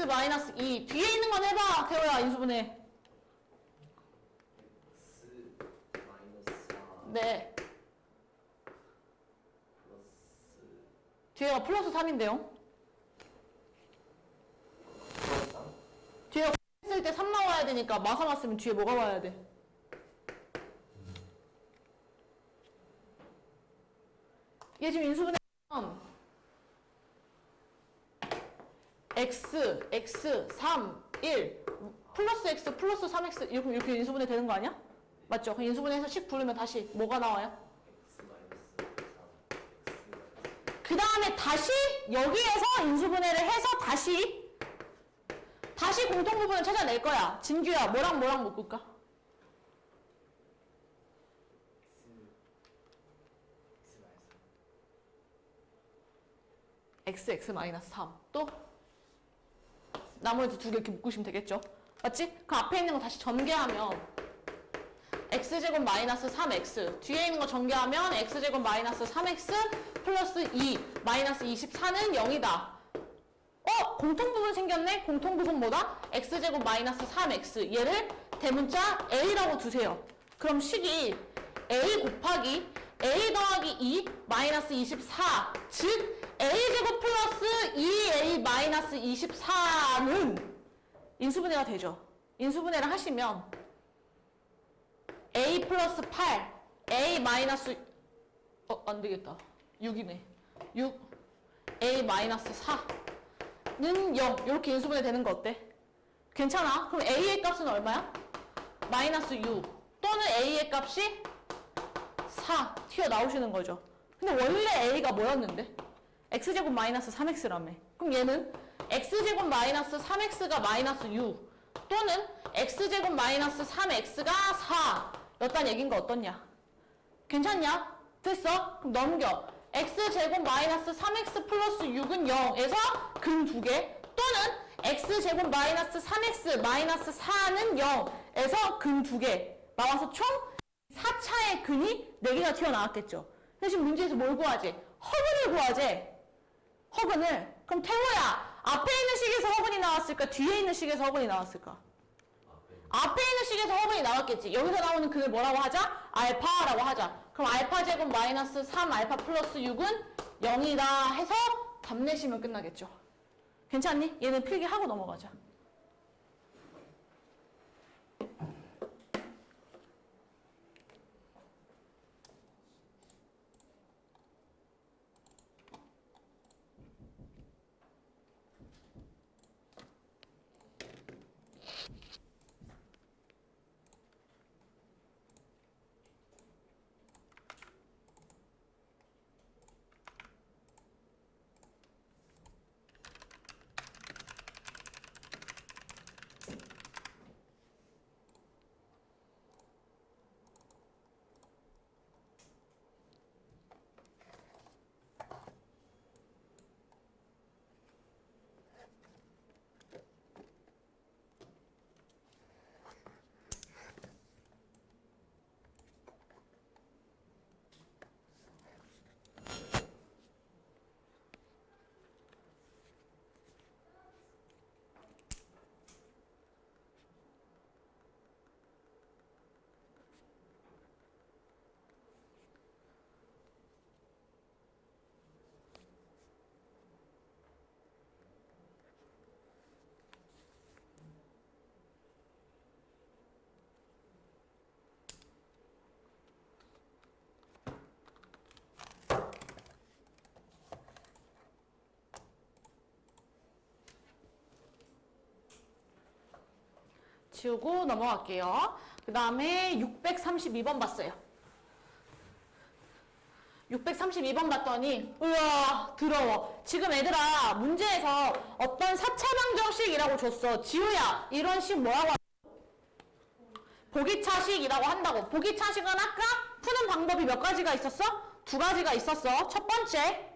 마이너스 2. 뒤에 있는 건 해봐. 태호야 인수분해. x 마이너스 4 네. 플러스 뒤에가 플러스 3인데요. 플러스 3 뒤에 했을 때 3 나와야 되니까 마사 왔으면 뒤에 뭐가 와야 돼? 얘 지금 인수분해 x, 3, 1 플러스 x 플러스 3x 이렇게 인수분해 되는 거 아니야? 맞죠? 그럼 인수분해해서 식 부르면 다시 뭐가 나와요? x 마이너스 3 x 마이너스 그 다음에 다시 여기에서 인수분해를 해서 다시 공통부분을 찾아낼 거야. 진규야 뭐랑 묶을까? x 마이너스 3 또? 나머지 두 개 이렇게 묶으시면 되겠죠? 맞지? 그 앞에 있는 거 다시 전개하면 x제곱 마이너스 3x 뒤에 있는 거 전개하면 x제곱 마이너스 3x 플러스 2 마이너스 24는 0이다. 공통부분 생겼네? 공통부분 뭐다? x제곱 마이너스 3x 얘를 대문자 a라고 두세요. 그럼 식이 a 곱하기 a 더하기 2 마이너스 24 즉 a제곱 플러스 2a 마이너스 24는 인수분해가 되죠. 인수분해를 하시면 a 플러스 8 a 마이너스 안되겠다 6이네 6 a 마이너스 4는 0 이렇게 인수분해 되는 거 어때? 괜찮아? 그럼 A의 값은 얼마야? 마이너스 6 또는 A의 값이 4 튀어나오시는 거죠. 근데 원래 A가 뭐였는데? X제곱 마이너스 3X라며. 그럼 얘는 X제곱 마이너스 3X가 마이너스 6 또는 X제곱 마이너스 3X가 4 였다는 얘기인가 어떻냐? 괜찮냐? 됐어? 그럼 넘겨. X제곱 마이너스 3X 플러스 6은 0에서 근 2개 또는 X제곱 마이너스 3X 마이너스 4는 0에서 근 2개 나와서 총 4차의 근이 4개가 튀어나왔겠죠. 근데 지금 문제에서 뭘 구하지? 허근을 구하지. 허근을. 그럼 태호야, 앞에 있는 식에서 허근이 나왔을까? 뒤에 있는 식에서 허근이 나왔을까? 앞에 있는 식에서 허근이 나왔겠지. 여기서 나오는 근을 뭐라고 하자? 알파라고 하자. 그럼 알파 제곱 마이너스 3 알파 플러스 6은 0이다 해서 답 내시면 끝나겠죠. 괜찮니? 얘는 필기하고 넘어가자. 지우고 넘어갈게요. 그 다음에 632번 봤어요. 632번 봤더니 우와 더러워. 지금 얘들아 문제에서 어떤 4차 방정식이라고 줬어. 지우야 이런 식 뭐라고 보기차식이라고 한다고. 보기차식은 아까 푸는 방법이 몇 가지가 있었어? 2가지가 있었어. 첫 번째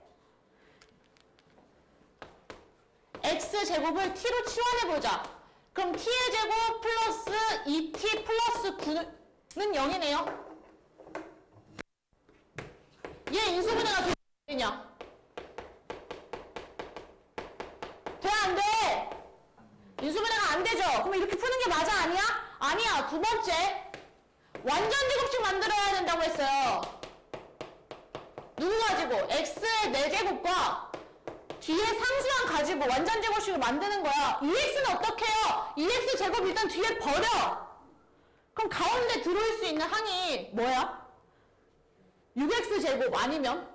x제곱을 t로 치환해보자. 그럼 t의 제곱 플러스 2t 플러스 9는 0이네요. 얘 인수분해가 되냐? 돼, 안 돼? 인수분해가 안 되죠? 그럼 이렇게 푸는 게 맞아, 아니야? 아니야. 두 번째, 완전 제곱식 만들어야 된다고 했어요. 누구 가지고? x의 4제곱과 뒤에 상수항 가지고 완전 제곱식을 만드는 거야. 2x는 어떻게 해요? 2x 제곱 일단 뒤에 버려. 그럼 가운데 들어올 수 있는 항이 뭐야? 6x 제곱 아니면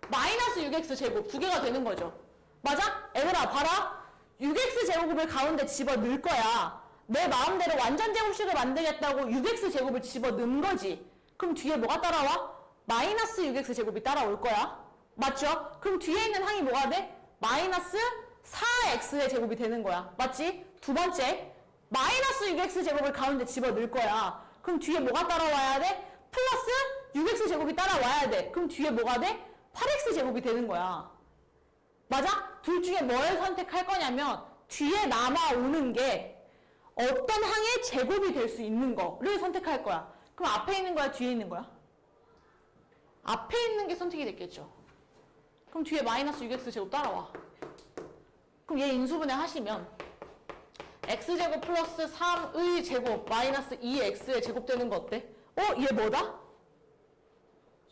마이너스 6x 제곱 2개가 되는 거죠. 맞아? 얘들아 봐라. 6x 제곱을 가운데 집어 넣을 거야. 내 마음대로 완전 제곱식을 만들겠다고 6x 제곱을 집어 넣은 거지. 그럼 뒤에 뭐가 따라와? 마이너스 6x 제곱이 따라올 거야. 맞죠? 그럼 뒤에 있는 항이 뭐가 돼? 마이너스 4x의 제곱이 되는 거야. 맞지? 두 번째, 마이너스 6x 제곱을 가운데 집어 넣을 거야. 그럼 뒤에 뭐가 따라와야 돼? 플러스 6x 제곱이 따라와야 돼. 그럼 뒤에 뭐가 돼? 8x 제곱이 되는 거야. 맞아? 둘 중에 뭘 선택할 거냐면 뒤에 남아오는 게 어떤 항의 제곱이 될 수 있는 거를 선택할 거야. 그럼 앞에 있는 거야? 뒤에 있는 거야? 앞에 있는 게 선택이 됐겠죠. 그럼 뒤에 마이너스 6x 제곱 따라와. 그럼 얘 인수분해 하시면 x제곱 플러스 3의 제곱 마이너스 2x의 제곱 되는 거 어때? 얘 뭐다?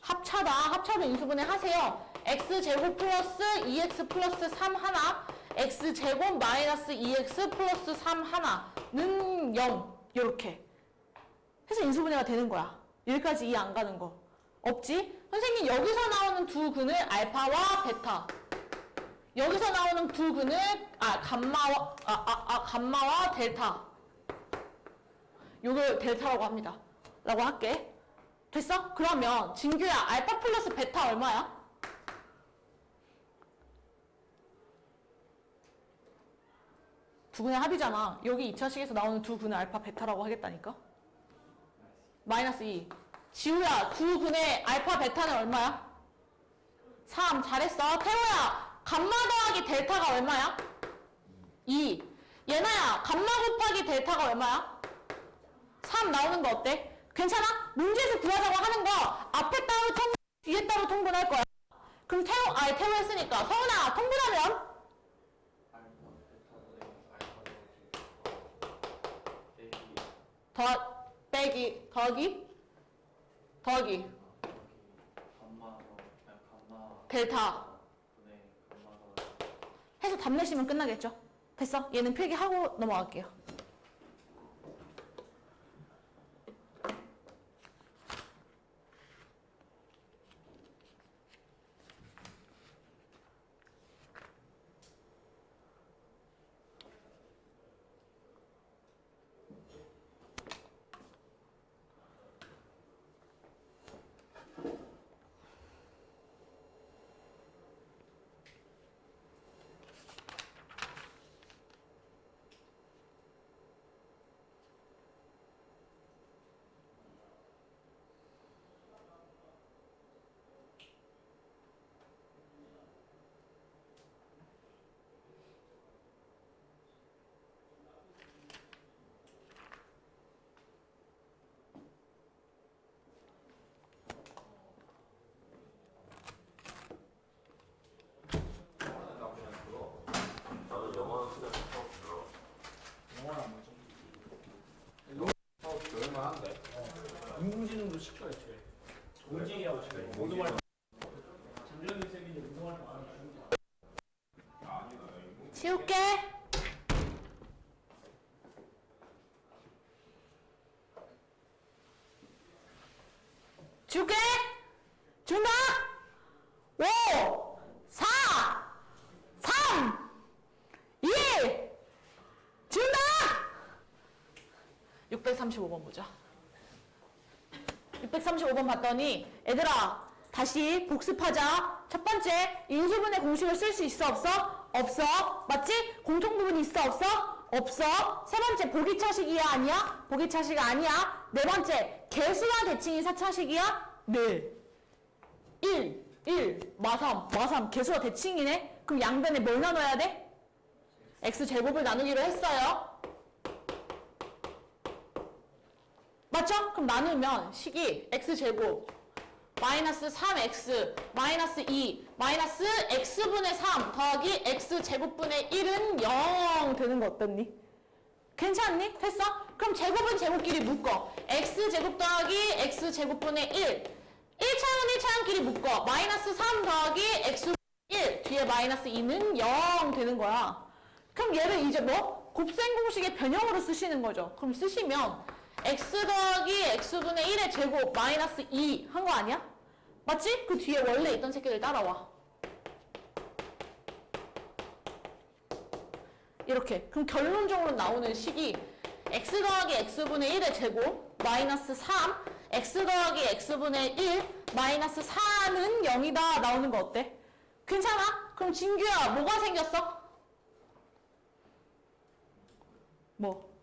합차다. 합차도 인수분해 하세요. x제곱 플러스 2x 플러스 3 하나 x제곱 마이너스 2x 플러스 3 하나는 0 이렇게 해서 인수분해가 되는 거야. 여기까지 이해 안 가는 거 없지? 선생님 여기서 나오는 두 근을 알파와 베타 여기서 나오는 두 근을 감마와 델타. 요걸 델타라고 합니다. 라고 할게. 됐어? 그러면 진규야 알파 플러스 베타 얼마야? 두 근의 합이잖아. 여기 2차식에서 나오는 두 근의 알파 베타라고 하겠다니까. 마이너스 2. 지우야 두 근의 알파 베타는 얼마야? 3. 잘했어. 태호야 감마 더하기 델타가 얼마야? 2. 예나야 감마 곱하기 델타가 얼마야? 3 나오는 거 어때? 괜찮아? 문제에서 구하자고 하는 거 앞에 따로 통분, 뒤에 따로 통분할 거야. 그럼 태호 했으니까 서훈아 통분하면 더하기 델타 해서 답 내시면 끝나겠죠? 됐어? 얘는 필기하고 넘어갈게요. 인공지능도 쉽다 애초에. 동징이라고 치면 모두 말. 장준현 쌤이 운동할 때 많이 치울게. 줄게. 준다. 5, 4, 3, 2, 준다. 635번 보자. 635번 봤더니 얘들아 다시 복습하자. 첫 번째 인수분해 공식을 쓸 수 있어 없어? 없어. 맞지? 공통부분이 있어 없어? 없어. 세 번째 보기차식이야 아니야? 보기차식 아니야. 네 번째 개수와 대칭이 4차식이야? 네. 1 마삼 개수와 대칭이네. 그럼 양변에 뭘 나눠야 돼? x제곱을 나누기로 했어요. 맞죠? 그럼 나누면 식이 x제곱 마이너스 3x 마이너스 2 마이너스 x분의 3 더하기 x제곱분의 1은 0 되는 거 어떻니? 괜찮니? 됐어? 그럼 제곱은 제곱끼리 묶어. x제곱 더하기 x제곱분의 1차원 1차원끼리 묶어. 마이너스 3 더하기 x분의 1 뒤에 마이너스 2는 0 되는 거야. 그럼 얘를 이제 뭐? 곱셈 공식의 변형으로 쓰시는 거죠. 그럼 쓰시면 x 더하기 x분의 1의 제곱 마이너스 2 한 거 아니야? 맞지? 그 뒤에 원래 있던 새끼들 따라와. 이렇게. 그럼 결론적으로 나오는 식이 x 더하기 x분의 1의 제곱 마이너스 3 x 더하기 x분의 1 마이너스 4는 0이다 나오는 거 어때? 괜찮아? 그럼 진규야 뭐가 생겼어? 뭐?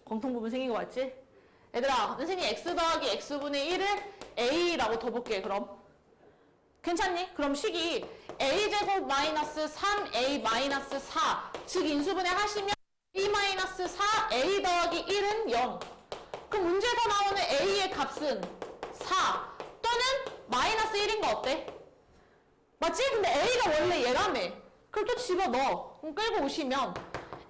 공통부분 생긴 거 맞지? 얘들아 선생님이 x 더하기 x분의 1을 a라고 더 볼게. 그럼 괜찮니? 그럼 식이 a제곱 마이너스 3a 마이너스 4 즉 인수분해 하시면 a 마이너스 4 a 더하기 1은 0. 그럼 문제에서 나오는 a의 값은 4 또는 마이너스 1인 거 어때? 맞지? 근데 a가 원래 얘라며. 그럼 또 집어넣어. 그럼 끌고 오시면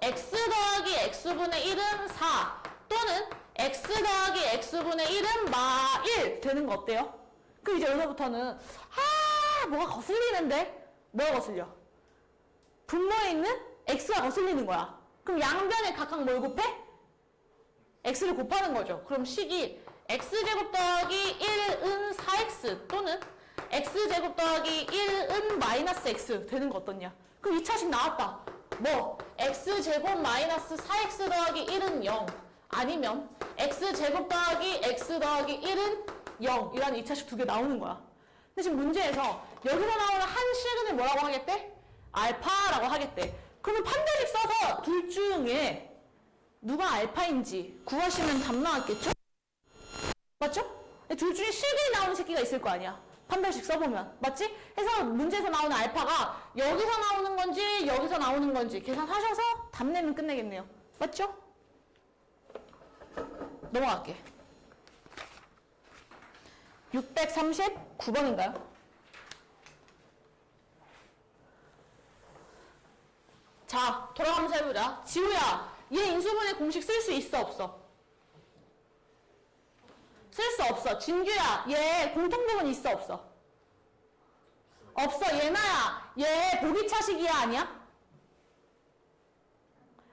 x 더하기 x분의 1은 4 또는 x 더하기 x분의 1은 마 1 되는 거 어때요? 그럼 이제 여기서부터는 뭐가 거슬리는데? 뭐가 거슬려? 분모에 있는 x가 거슬리는 거야. 그럼 양변에 각각 뭘 곱해? x를 곱하는 거죠. 그럼 식이 x제곱 더하기 1은 4x 또는 x제곱 더하기 1은 마이너스 x 되는 거 어떻냐? 그럼 2차식 나왔다. 뭐 x제곱 마이너스 4x 더하기 1은 0 아니면 x제곱 더하기 x 더하기 1은 0 이라는 2차식 두 개 나오는 거야. 근데 지금 문제에서 여기서 나오는 한 실근을 뭐라고 하겠대? 알파라고 하겠대. 그러면 판별식 써서 둘 중에 누가 알파인지 구하시면 답 나왔겠죠? 맞죠? 둘 중에 실근이 나오는 새끼가 있을 거 아니야. 판별식 써보면. 맞지? 해서 문제에서 나오는 알파가 여기서 나오는 건지 여기서 나오는 건지 계산하셔서 답 내면 끝내겠네요. 맞죠? 넘어갈게. 639번인가요? 자, 돌아가면서 해보자. 지우야, 얘 인수분해 공식 쓸 수 있어, 없어? 쓸 수 없어. 진규야, 얘 공통부분 있어, 없어? 없어. 예나야, 얘 보기차식이야, 아니야?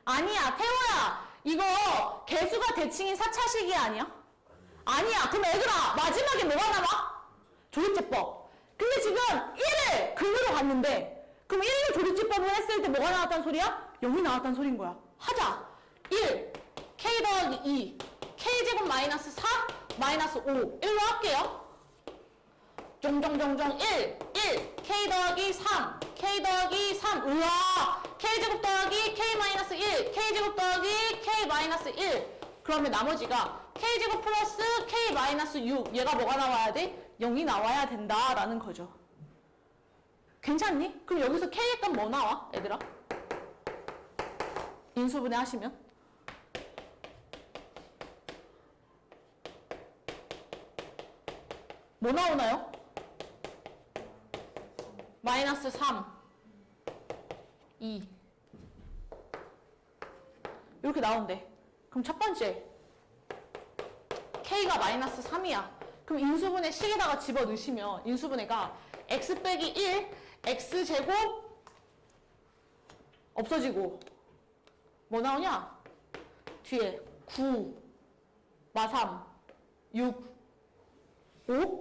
아니야. 태호야, 이거 개수가 대칭인 4차식이야, 아니야? 아니야. 그럼 얘들아, 마지막에 뭐가 남아? 조립제법. 근데 지금 1을 근으로 갔는데 그럼 1로 조립제법을 했을 때 뭐가 나왔다는 소리야? 0이 나왔다는 소린 거야. 하자. 1, k 더하기 2, k제곱 마이너스 4, 마이너스 5. 1로 할게요. 종종종종 1, k 더하기 3, k 더하기 3. 우와! k제곱 더하기 k 마이너스 1, k제곱 더하기 k 마이너스 1. 그러면 나머지가 k제곱 플러스 k 마이너스 6. 얘가 뭐가 나와야 돼? 0이 나와야 된다라는 거죠. 괜찮니? 그럼 여기서 k의 값 뭐 나와? 얘들아? 인수분해 하시면? 뭐 나오나요? 마이너스 3, 2 이렇게 나온대. 그럼 첫 번째 k가 마이너스 3이야. 그럼 인수분해 식에다가 집어넣으시면 인수분해가 x 빼기 1, x제곱 없어지고 뭐 나오냐? 뒤에 9, 마3, 6, 5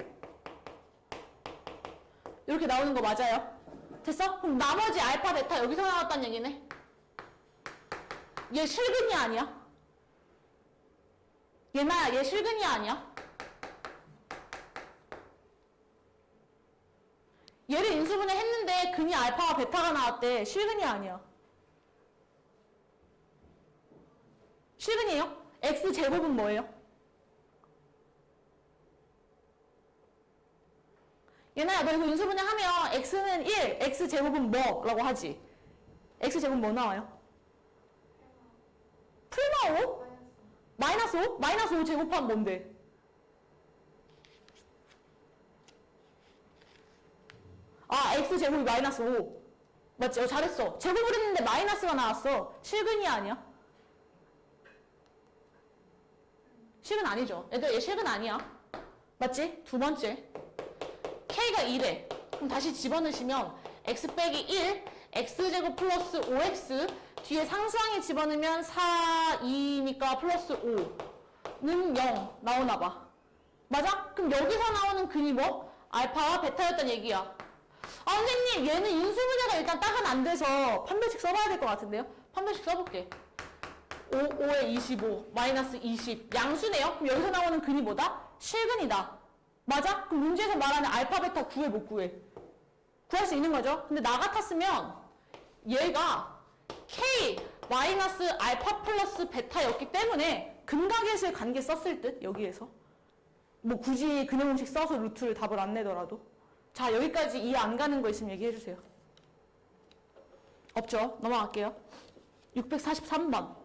이렇게 나오는 거 맞아요? 됐어? 그럼 나머지 알파, 베타 여기서 나왔다는 얘기네. 얘 실근이 아니야? 얘나야, 얘 실근이 아니야? 얘를 인수분해 했는데 근이 알파와 베타가 나왔대. 실근이 아니야. 실근이에요? x제곱은 뭐예요? 얘나야, 너 이거 인수분해 하면 x는 1, x제곱은 뭐라고 하지? x제곱 뭐 나와요? 풀마 5? 마이너스 5? 마이너스 5 제곱하면 뭔데? 아, x제곱이 마이너스 5. 맞지? 잘했어. 제곱을 했는데 마이너스가 나왔어. 실근이 아니야? 실근 아니죠. 얘들 얘 실근 아니야. 맞지? 두 번째. k가 2래. 그럼 다시 집어넣으시면 x 빼기 1, x제곱 플러스 5x 뒤에 상수항에 집어넣으면 4, 2니까 플러스 5는 0 나오나봐. 맞아? 그럼 여기서 나오는 근이 뭐? 알파와 베타였단 얘기야. 아, 선생님, 얘는 인수분해가 일단 딱은 안 돼서 판별식 써봐야 될 것 같은데요? 판별식 써볼게. 5에 25, 마이너스 20. 양수네요? 그럼 여기서 나오는 근이 뭐다? 실근이다. 맞아? 그럼 문제에서 말하는 알파, 베타 구해, 못 구해? 구할 수 있는 거죠? 근데 나 같았으면 얘가 K 마이너스 알파 플러스 베타였기 때문에 근각의수의 관계 썼을 듯, 여기에서. 뭐 굳이 근해공식 써서 루트를 답을 안 내더라도. 자, 여기까지 이해 안 가는 거 있으면 얘기해 주세요. 없죠? 넘어갈게요. 643번.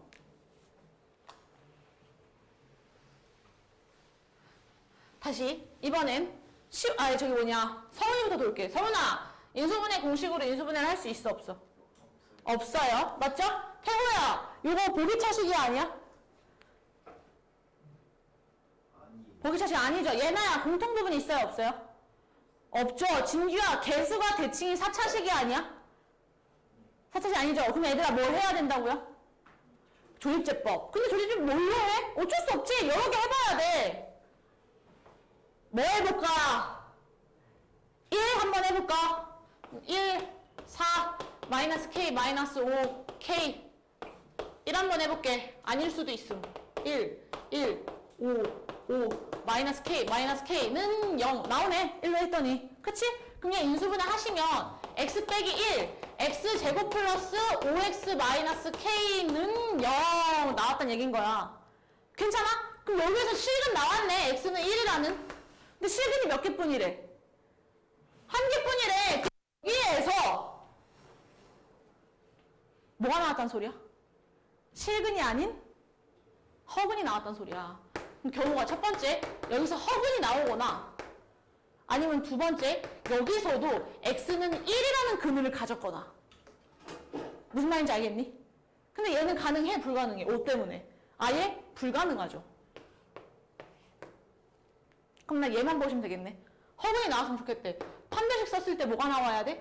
다시 이번엔 서훈이부터 돌게. 서훈아, 인수분해 공식으로 인수분해를 할 수 있어, 없어? 없어요. 맞죠? 태호야, 이거 보기차식이 아니야? 보기차식 아니죠? 얘나야, 공통부분 있어요, 없어요? 없죠. 진규야, 개수가 대칭이 4차식이 아니야? 4차식 아니죠? 그럼 얘들아 뭘 해야 된다고요? 조립제법. 근데 조립제법 뭘로 해? 어쩔 수 없지. 여러 개 해봐야 돼. 뭐 해볼까? 1 한번 해볼까? 1, 4, 마이너스 K, 마이너스 5, K 1 한번 해볼게. 아닐 수도 있음. 1, 5, 5, 마이너스 K는 0 나오네. 1로 했더니. 그치? 그럼 그냥 인수분해 하시면 x 빼기 1, x 제곱 플러스 5x 마이너스 K는 0 나왔단 얘기인 거야. 괜찮아? 그럼 여기서 실근 나왔네. x는 1이라는. 근데 실근이 몇 개뿐이래? 한 개뿐이래. 여기에서 뭐가 나왔단 소리야? 실근이 아닌 허근이 나왔단 소리야. 그럼 경우가 첫 번째, 여기서 허근이 나오거나 아니면 두 번째, 여기서도 x는 1이라는 그늘을 가졌거나. 무슨 말인지 알겠니? 근데 얘는 가능해? 불가능해? 5 때문에. 아예 불가능하죠. 그럼 나 얘만 보시면 되겠네. 허근이 나왔으면 좋겠대. 판별식 썼을 때 뭐가 나와야 돼?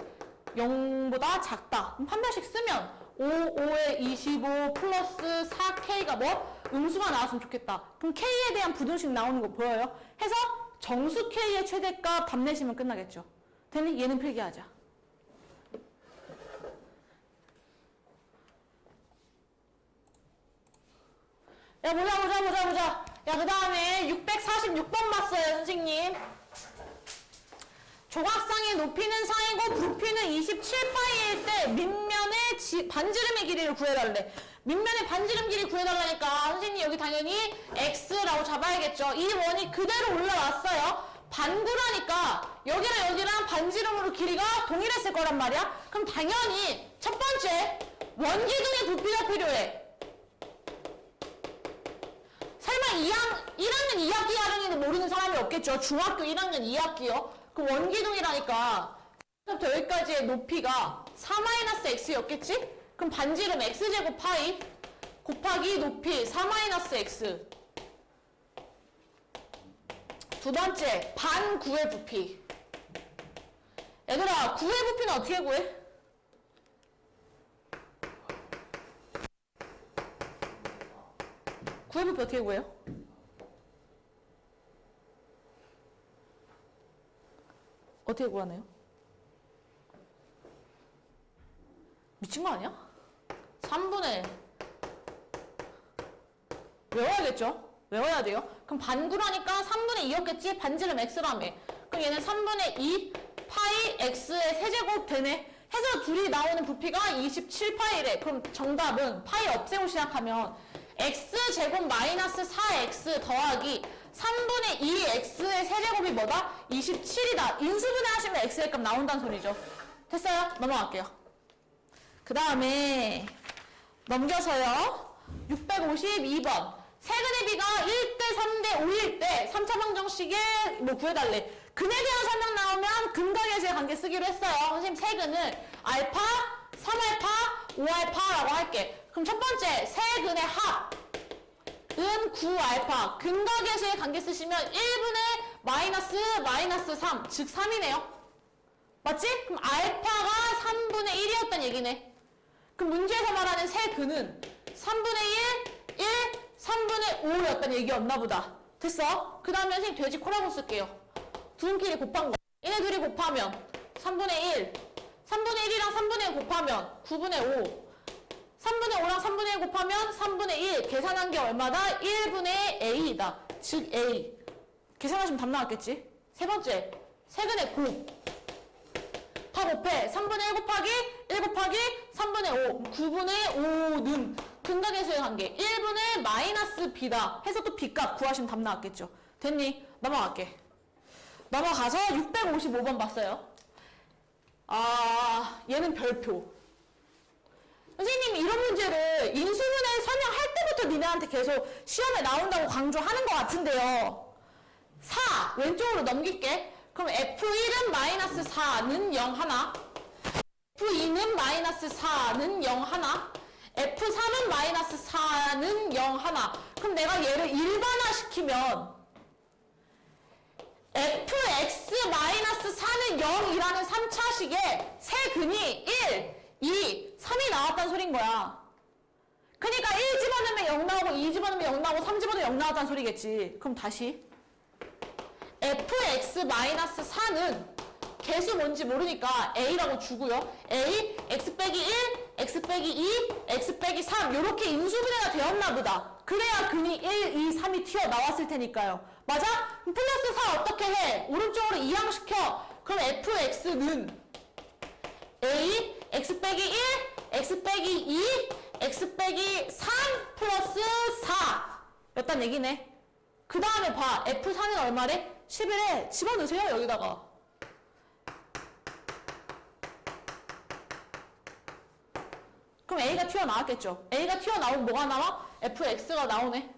0보다 작다. 그럼 판별식 쓰면 5, 5에 25 플러스 4K가 뭐? 음수가 나왔으면 좋겠다. 그럼 K에 대한 부등식 나오는 거 보여요? 해서 정수 K의 최대값 답 내시면 끝나겠죠. 됐니? 얘는 필기하자. 야, 보자. 야, 그 다음에 646번 봤어요, 선생님. 조각상의 높이는 4이고 부피는 27파이일 때 밑면의 반지름의 길이를 구해달래. 밑면의 반지름 길이 구해달라니까 선생님 여기 당연히 x라고 잡아야겠죠. 이 원이 그대로 올라왔어요. 반구라니까 여기랑 반지름으로 길이가 동일했을 거란 말이야. 그럼 당연히 첫 번째 원기둥의 부피가 필요해. 설마 1학년 2학기 하령이는 모르는 사람이 없겠죠. 중학교 1학년 2학기요. 그럼 원기둥이라니까 여기부터 여기까지의 높이가 4-x였겠지? 그럼 반지름 x제곱 파이 곱하기 높이 4-x. 두 번째, 반구의 부피. 얘들아, 구의 부피는 어떻게 구해? 구의 부피 어떻게 구해요? 어떻게 구하나요? 미친 거 아니야? 3분의 외워야겠죠? 외워야 돼요. 그럼 반구라니까 3분의 2였겠지? 반지름 x라며. 그럼 얘는 3분의 2 파이 x의 세제곱 되네. 해서 둘이 나오는 부피가 27파이래. 그럼 정답은 파이 없애고 시작하면 x제곱 마이너스 4x 더하기 3분의 2x의 세제곱이 뭐다? 27이다. 인수분해 하시면 x의 값 나온다는 소리죠. 됐어요? 넘어갈게요. 그 다음에 넘겨서요. 652번. 세근의 비가 1대 3대 5일 때 3차 방정식에 뭐 구해달래. 근에 대한 설명 나오면 근각에서의 관계 쓰기로 했어요. 선생님 세근을 알파, 3알파, 5알파라고 할게. 그럼 첫 번째 세근의 합은 9알파. 근각에서의 관계 쓰시면 1분의 마이너스 3, 즉 3이네요. 맞지? 그럼 알파가 3분의 1이었단 얘기네. 그럼 문제에서 말하는 세근은 3분의 1, 3분의 5였단 얘기였나 보다. 됐어? 그 다음에 선생님 돼지 코라고 쓸게요. 둘끼리 곱한 거. 얘네 둘이 곱하면 3분의 1. 3분의 1이랑 3분의 1 곱하면 9분의 5. 3분의 5랑 3분의 1 곱하면 3분의 1. 계산한 게 얼마다? 1분의 A이다. 즉 A. 계산하시면 답 나왔겠지? 세 번째. 세근의 곱. 다 곱해. 3분의 1 곱하기 1 곱하기 3분의 5. 9분의 5는 근각에서의 관계. 1분의 마이너스 B다. 해서 또 B값 구하시면 답 나왔겠죠. 됐니? 넘어갈게. 넘어가서 655번 봤어요. 아, 얘는 별표. 선생님이 이런 문제를 인수분해 설명할 때부터 니네한테 계속 시험에 나온다고 강조하는 것 같은데요. 4, 왼쪽으로 넘길게. 그럼 F1은 마이너스 4는 0 하나. F2는 마이너스 4는 0 하나. F3은 마이너스 4는 0 하나. 그럼 내가 얘를 일반화시키면 fx-4는 0이라는 3차식에 세근이 1, 2, 3이 나왔다는 소린 거야. 그러니까 1 집어넣으면 0 나오고 2 집어넣으면 0 나오고 3 집어넣으면 0 나왔다는 소리겠지. 그럼 다시 fx-4는 개수 뭔지 모르니까 a라고 주고요. a, x 빼기 1, x 빼기 2, x 빼기 3 이렇게 인수분해가 되었나 보다. 그래야 근이 1, 2, 3이 튀어나왔을 테니까요. 맞아? 그럼 플러스 4 어떻게 해? 오른쪽으로 이항시켜. 그럼 fx는 a, x 빼기 1, x 빼기 2, x 빼기 3 플러스 4 였단 얘기네. 그 다음에 봐. f4는 얼마래? 11에 집어넣으세요. 여기다가. 그럼 a가 튀어나왔겠죠. a가 튀어나오면 뭐가 나와? fx가 나오네.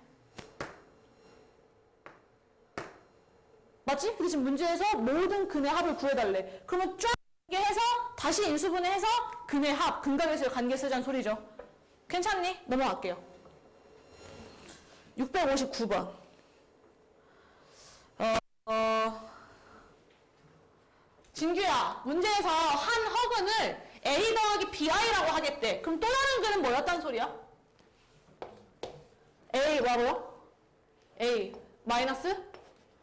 맞지? 근데 지금 문제에서 모든 근의 합을 구해달래. 그러면 쫙 해서 다시 인수분해해서 근의 합, 근각에서의 관계 쓰자는 소리죠. 괜찮니? 넘어갈게요. 659번. 진규야, 문제에서 한 허근을 A 더하기 BI라고 하겠대. 그럼 또 다른 근은 뭐였단 소리야? A 뭐라고요? A 마이너스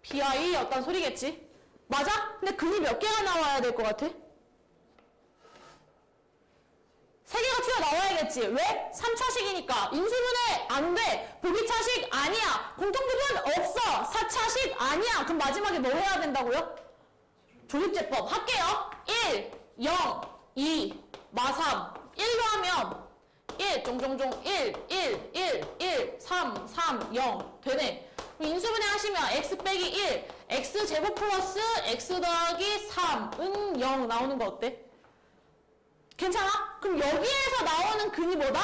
BI였단 소리겠지? 맞아? 근데 근이 몇 개가 나와야 될 것 같아? 3개가 튀어나와야겠지. 왜? 3차식이니까. 인수분해 안 돼. 보기차식 아니야. 공통부분 없어. 4차식 아니야. 그럼 마지막에 뭐 해야 된다고요? 조립제법 할게요. 1, 0, 2, 마3 1로 하면 1, 종종종 1, 1, 1, 1, 3, 3, 0 되네. 그럼 인수분해 하시면 x 빼기 1, x제곱 플러스 x 더하기 3은 0 나오는 거 어때? 괜찮아? 그럼 여기에서 나오는 근이 뭐다?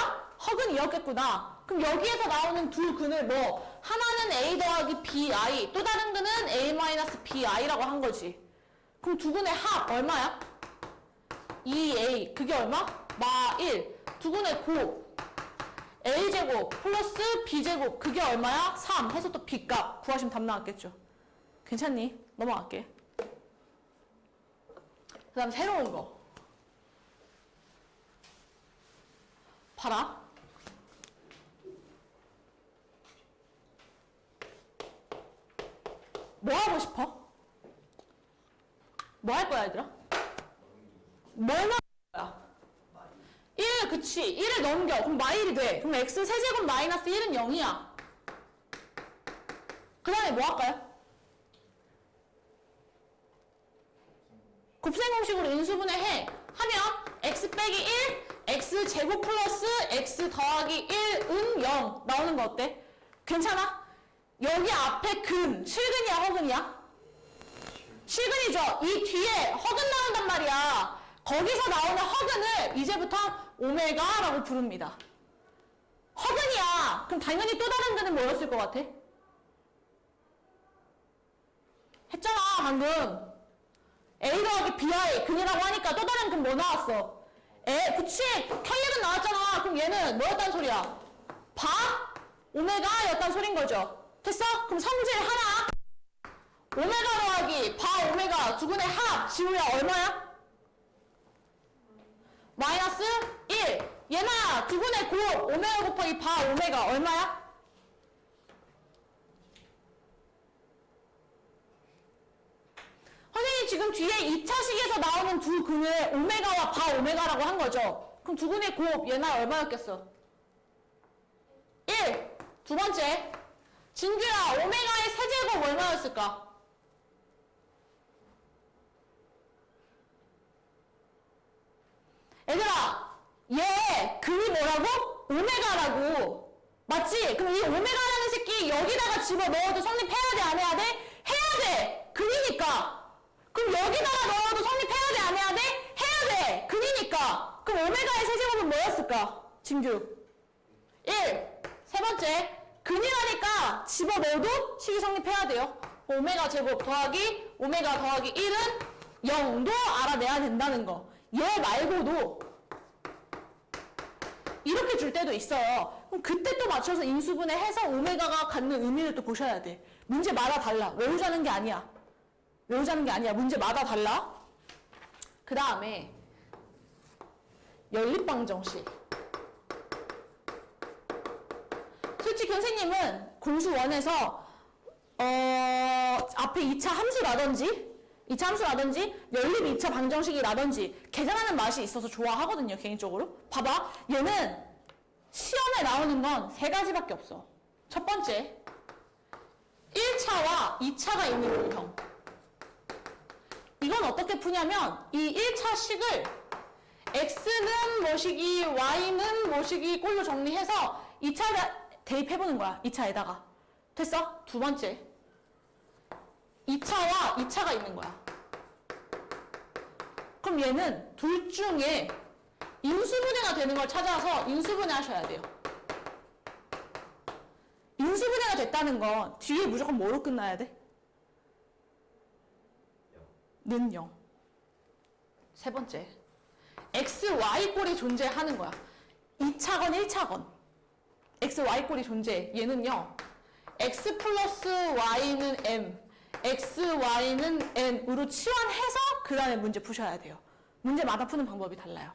허근이었겠구나. 그럼 여기에서 나오는 두 근을 뭐 하나는 a 더하기 bi 또 다른 근은 a 마이너스 bi라고 한 거지. 그럼 두 근의 합 얼마야? 2a 그게 얼마? 마 1. 두 근의 곱 a제곱 플러스 b제곱 그게 얼마야? 3 해서 또 b값 구하시면 답 나왔겠죠. 괜찮니? 넘어갈게. 그 다음 새로운 거 봐라. 뭐 하고 싶어? 뭐 할 거야, 얘들아? 뭘 나올 거야? 1, 그치. 1을 넘겨. 그럼 마일이 돼. 그럼 x 세제곱 마이너스 1은 0이야. 그 다음에 뭐 할까요? 곱셈 공식으로 인수분해 해. 하면 x 빼기 1, x 제곱 플러스 x 더하기 1은 0 나오는 거 어때? 괜찮아? 여기 앞에 근, 실근이야, 허근이야? 실근이죠. 이 뒤에 허근 나온단 말이야. 거기서 나오는 허근을 이제부터 오메가라고 부릅니다. 허근이야. 그럼 당연히 또 다른 근은 뭐였을 것 같아? 했잖아, 방금. A 더하기 BI 근이라고 하니까 또 다른 근 뭐 나왔어? 그치? 탄력은 나왔잖아. 그럼 얘는 뭐였단 소리야? 바? 오메가였단 소린 거죠. 됐어? 그럼 성질 하나. 오메가 더하기 바 오메가 두 근의 합 지우야 얼마야? 마이너스 1. 얘나 두 근의 곱 오메가 곱하기 바 오메가 얼마야? 선생님 지금 뒤에 2차식에서 나오는 두 근을 오메가와 바 오메가라고 한 거죠. 그럼 두 근의 곱 얘나 얼마였겠어? 1. 두 번째. 진규야 오메가의 세제곱 얼마였을까? 얘들아 얘 근이 뭐라고? 오메가라고. 맞지? 그럼 이 오메가라는 새끼 여기다가 집어넣어도 성립해야 돼 안 해야 돼? 해야 돼. 근이니까. 그럼 여기다가 넣어도 성립해야 돼 안 해야 돼? 해야 돼. 근이니까. 그럼 오메가의 세제곱은 뭐였을까? 진규 1. 세 번째 근이라니까 집어넣어도 식이 성립해야 돼요. 오메가 제곱 더하기 오메가 더하기 1은 0도 알아내야 된다는 거. 얘 말고도 이렇게 줄 때도 있어요. 그럼 그때 또 맞춰서 인수분해 해서 오메가가 갖는 의미를 또 보셔야 돼. 문제마다 달라. 외우자는 게 아니야. 외우자는 게 아니야. 문제마다 달라. 그 다음에 연립방정식. 솔직히 선생님은 공수 1에서 앞에 2차 함수라든지 2차 함수라든지 연립 2차 방정식이라든지 계산하는 맛이 있어서 좋아하거든요, 개인적으로. 봐봐. 얘는 시험에 나오는 건 세 가지밖에 없어. 첫 번째, 1차와 2차가 있는 유형. 이건 어떻게 푸냐면 이 1차 식을 x는 뭐시기, y는 뭐시기 꼴로 정리해서 2차에 대입해보는 거야. 2차에다가. 됐어? 두 번째, 2차와 2차가 있는 거야. 그럼 얘는 둘 중에 인수분해가 되는 걸 찾아서 인수분해 하셔야 돼요. 인수분해가 됐다는 건 뒤에 무조건 뭐로 끝나야 돼? 는 0. 세 번째, x, y 꼴이 존재하는 거야. 2차건 1차건 x, y 꼴이 존재해. 얘는요, x 플러스 y는 m, x, y는 n으로 치환해서 그 다음에 문제 푸셔야 돼요. 문제마다 푸는 방법이 달라요.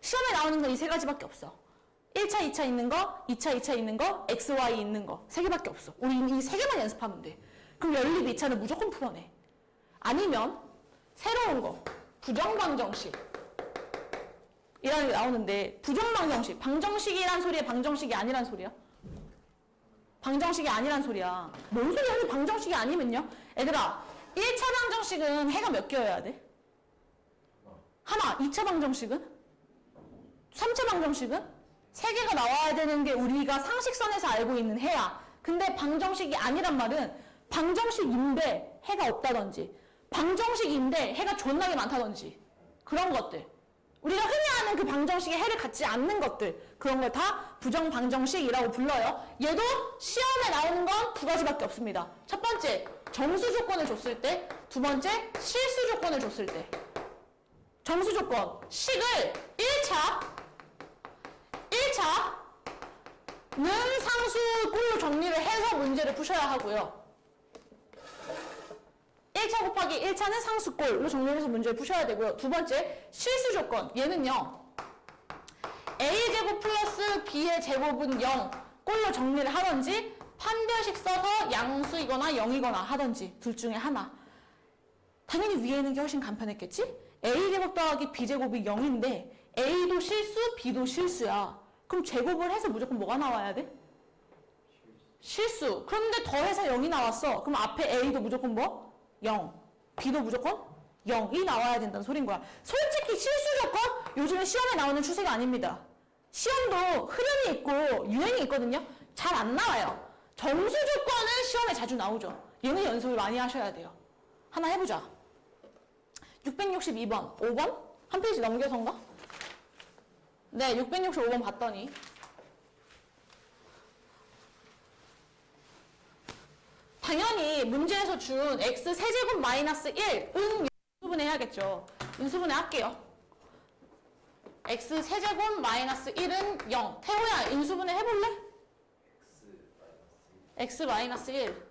시험에 나오는 건 이 세 가지밖에 없어. 1차, 2차 있는 거, 2차, 2차 있는 거, x, y 있는 거. 세 개밖에 없어. 우리 이 세 개만 연습하면 돼. 그럼 연립 2차는 무조건 풀어내. 아니면 새로운 거, 부정방정식 이라는 게 나오는데, 부정방정식, 방정식이란 소리야, 방정식이 아니란 소리야? 방정식이 아니란 소리야. 뭔 소리야? 근데 방정식이 아니면요? 얘들아, 1차 방정식은 해가 몇 개여야 돼? 하나. 2차 방정식은? 3차 방정식은? 3개가 나와야 되는 게 우리가 상식선에서 알고 있는 해야. 근데 방정식이 아니란 말은 방정식인데 해가 없다든지, 방정식인데 해가 존나게 많다든지, 그런 것들. 우리가 흔히 아는 그 방정식에 해를 갖지 않는 것들, 그런 걸 다 부정방정식이라고 불러요. 얘도 시험에 나오는 건 두 가지밖에 없습니다. 첫 번째, 정수 조건을 줬을 때. 두 번째, 실수 조건을 줬을 때. 정수 조건, 식을 1차는 상수 꼴로 정리를 해서 문제를 푸셔야 하고요. 1차 곱하기 1차는 상수꼴로 정리해서 문제를 푸셔야 되고요. 두 번째, 실수 조건. 얘는요, a제곱 플러스 b의 제곱은 0 꼴로 정리를 하든지, 판별식 써서 양수이거나 0이거나 하든지 둘 중에 하나. 당연히 위에 있는 게 훨씬 간편했겠지? a제곱 더하기 b제곱이 0인데 a도 실수, b도 실수야. 그럼 제곱을 해서 무조건 뭐가 나와야 돼? 실수. 그런데 더해서 0이 나왔어. 그럼 앞에 a도 무조건 뭐? 0. b도 무조건 0이 나와야 된다는 소린 거야. 솔직히 실수 조건 요즘에 시험에 나오는 추세가 아닙니다. 시험도 흐름이 있고 유행이 있거든요. 잘 안 나와요. 정수 조건은 시험에 자주 나오죠. 얘는 연습을 많이 하셔야 돼요. 하나 해보자. 662번, 5번? 한 페이지 넘겨서인가? 네, 665번 봤더니 당연히 문제에서 준 x 세제곱 마이너스 1은 인수분해 해야겠죠. 인수분해 할게요. x 세제곱 마이너스 1은 0. 태호야, 인수분해 해볼래? x 마이너스 1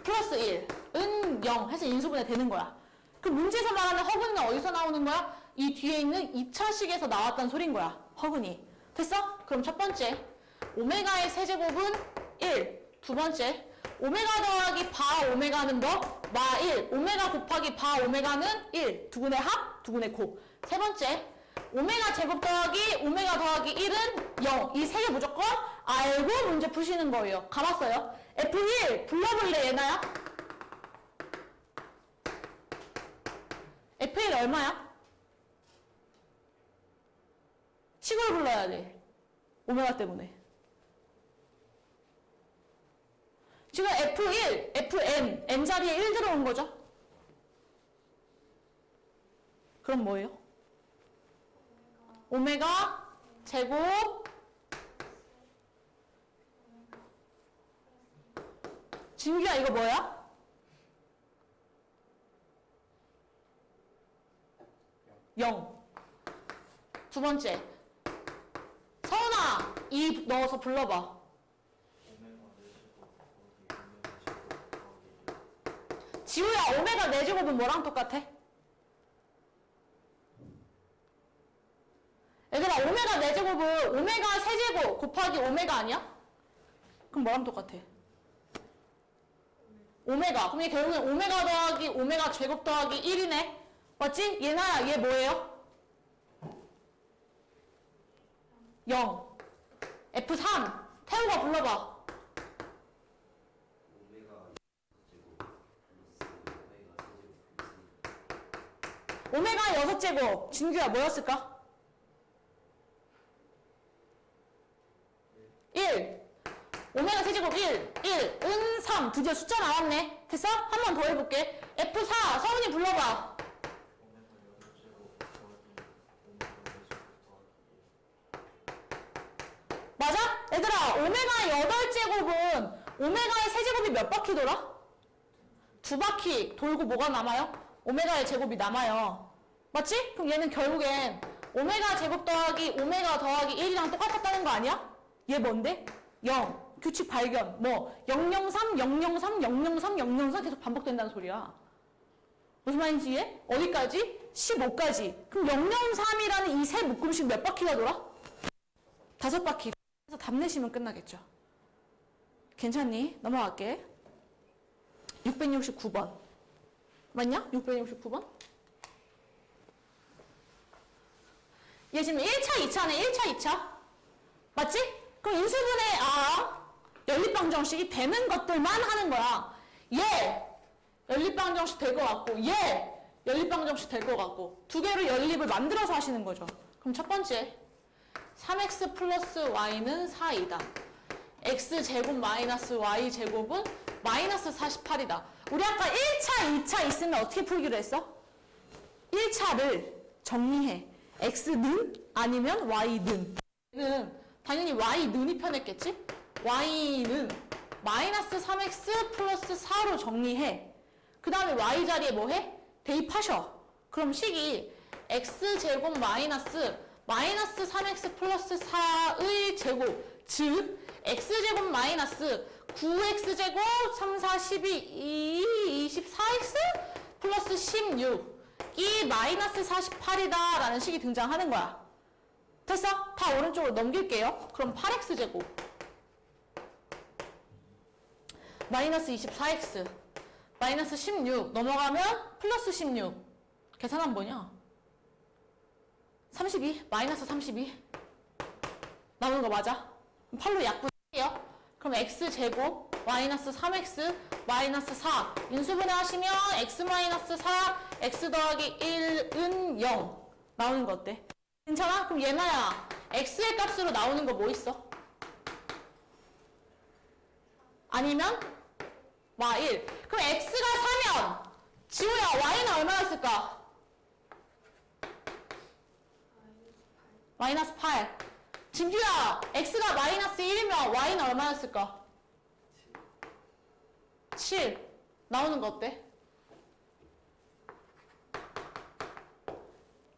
플러스 1은 0 해서 인수분해 되는 거야. 그 문제에서 말하는 허근이는 어디서 나오는 거야? 이 뒤에 있는 2차식에서 나왔단 소린 거야. 허근이. 됐어? 그럼 첫 번째, 오메가의 세제곱은 1. 두 번째, 오메가 더하기 바 오메가는 뭐? 마 1. 오메가 곱하기 바 오메가는 1. 두근의 합, 두근의 곱. 세 번째, 오메가 제곱 더하기 오메가 더하기 1은 0. 이 세 개 무조건 알고 문제 푸시는 거예요. 가봤어요? F1 불러볼래, 얘나야? F1 얼마야? 식으로 불러야 돼. 오메가 때문에. 지금 F1, Fn, n 자리에 1 들어온 거죠? 그럼 뭐예요? 오메가 제곱 진규야, 이거 뭐야? 영. 두 번째, 서은아, 2 넣어서 불러봐. 지우야, 오메가 4제곱은 뭐랑 똑같아? 얘들아, 오메가 4제곱은 오메가 세제곱 곱하기 오메가 아니야? 그럼 뭐랑 똑같아? 오메가. 그럼 얘 결국엔 오메가 더하기 오메가 제곱 더하기 1이네. 맞지? 얘나 얘 뭐예요? 0. F3. 태우가 불러봐. 오메가 6제곱. 진규야 뭐였을까? 1. 오메가 세제곱 1. 1. 은 3. 드디어 숫자 나왔네. 됐어? 한 번 더 해볼게. F4. 서훈이 불러봐. 맞아? 얘들아, 오메가 8제곱은 오메가의 세제곱이 몇 바퀴 돌아? 2바퀴 돌고 뭐가 남아요? 오메가의 제곱이 남아요. 맞지? 그럼 얘는 결국엔 오메가 제곱 더하기 오메가 더하기 1이랑 똑같았다는 거 아니야? 얘 뭔데? 0. 규칙 발견. 뭐 003, 003, 003, 003 계속 반복된다는 소리야. 무슨 말인지 이해? 어디까지? 15까지. 그럼 003이라는 이 세 묶음씩 몇 바퀴가 돌아? 5바퀴. 그래서 답 내시면 끝나겠죠. 괜찮니? 넘어갈게. 669번. 맞냐? 669번? 얘 지금 1차, 2차네. 1차, 2차. 맞지? 그럼 인수분해 연립방정식이 되는 것들만 하는 거야. 얘 연립방정식 될 것 같고 얘 연립방정식 될 것 같고 두 개로 연립을 만들어서 하시는 거죠. 그럼 첫 번째 3x 플러스 y는 4이다. x제곱 마이너스 y제곱은 마이너스 48이다. 우리 아까 1차, 2차 있으면 어떻게 풀기로 했어? 1차를 정리해. x는 아니면 y는. 얘는 당연히 y는이 편했겠지? y는 마이너스 3x 플러스 4로 정리해. 그 다음에 y 자리에 뭐 해? 대입하셔. 그럼 식이 x제곱 마이너스 3x 플러스 4의 제곱, 즉 x제곱 마이너스 9x제곱 3, 4, 12, 24x 플러스 16이 마이너스 48이다 라는 식이 등장하는 거야. 됐어? 다 오른쪽으로 넘길게요. 그럼 8x제곱 마이너스 24x 마이너스 16 넘어가면 플러스 16 계산하면 뭐냐? 32 마이너스 32 나오는 거 맞아? 8로 약분할게요. 그럼 x제곱 마이너스 3x 마이너스 4 인수분해 하시면 x 마이너스 4 x 더하기 1은 0 나오는 거 어때? 괜찮아? 그럼 얘나야 x의 값으로 나오는 거 뭐 있어? 아니면 y1 그럼 x가 4면 지우야 y는 얼마였을까? 마이너스 8 진규야 x가 마이너스 1이면 y는 얼마였을까? 7 나오는 거 어때?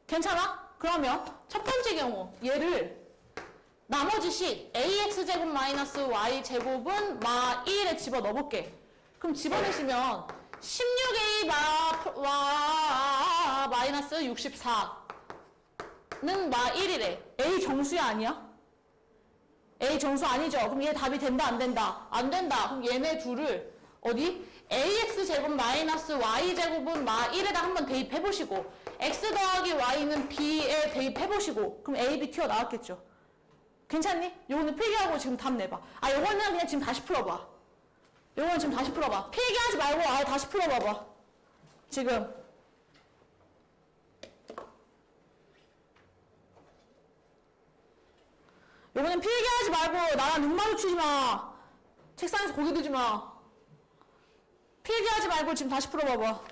괜찮아? 그러면 첫 번째 경우 얘를 나머지 식 ax제곱 마이너스 y제곱은 마 1에 집어넣어볼게. 그럼 집어넣으시면 16a 마이너스 64는 마 1이래. a 정수야 아니야? a 정수 아니죠? 그럼 얘 답이 된다 안 된다? 안 된다. 그럼 얘네 둘을 어디? ax제곱 마이너스 y제곱은 마 1에다 한번 대입해보시고 x 더하기 y는 b에 대입해보시고 그럼 a, b 튀어나왔겠죠? 괜찮니? 요거는 필기하고 지금 답 내봐. 요거는 그냥 지금 다시 풀어봐. 요거는 지금 다시 풀어봐. 필기하지 말고 다시 풀어봐봐. 지금 요거는 필기하지 말고 나랑 눈 마주치지 마. 책상에서 고개 들지 마. 필기하지 말고 지금 다시 풀어봐봐.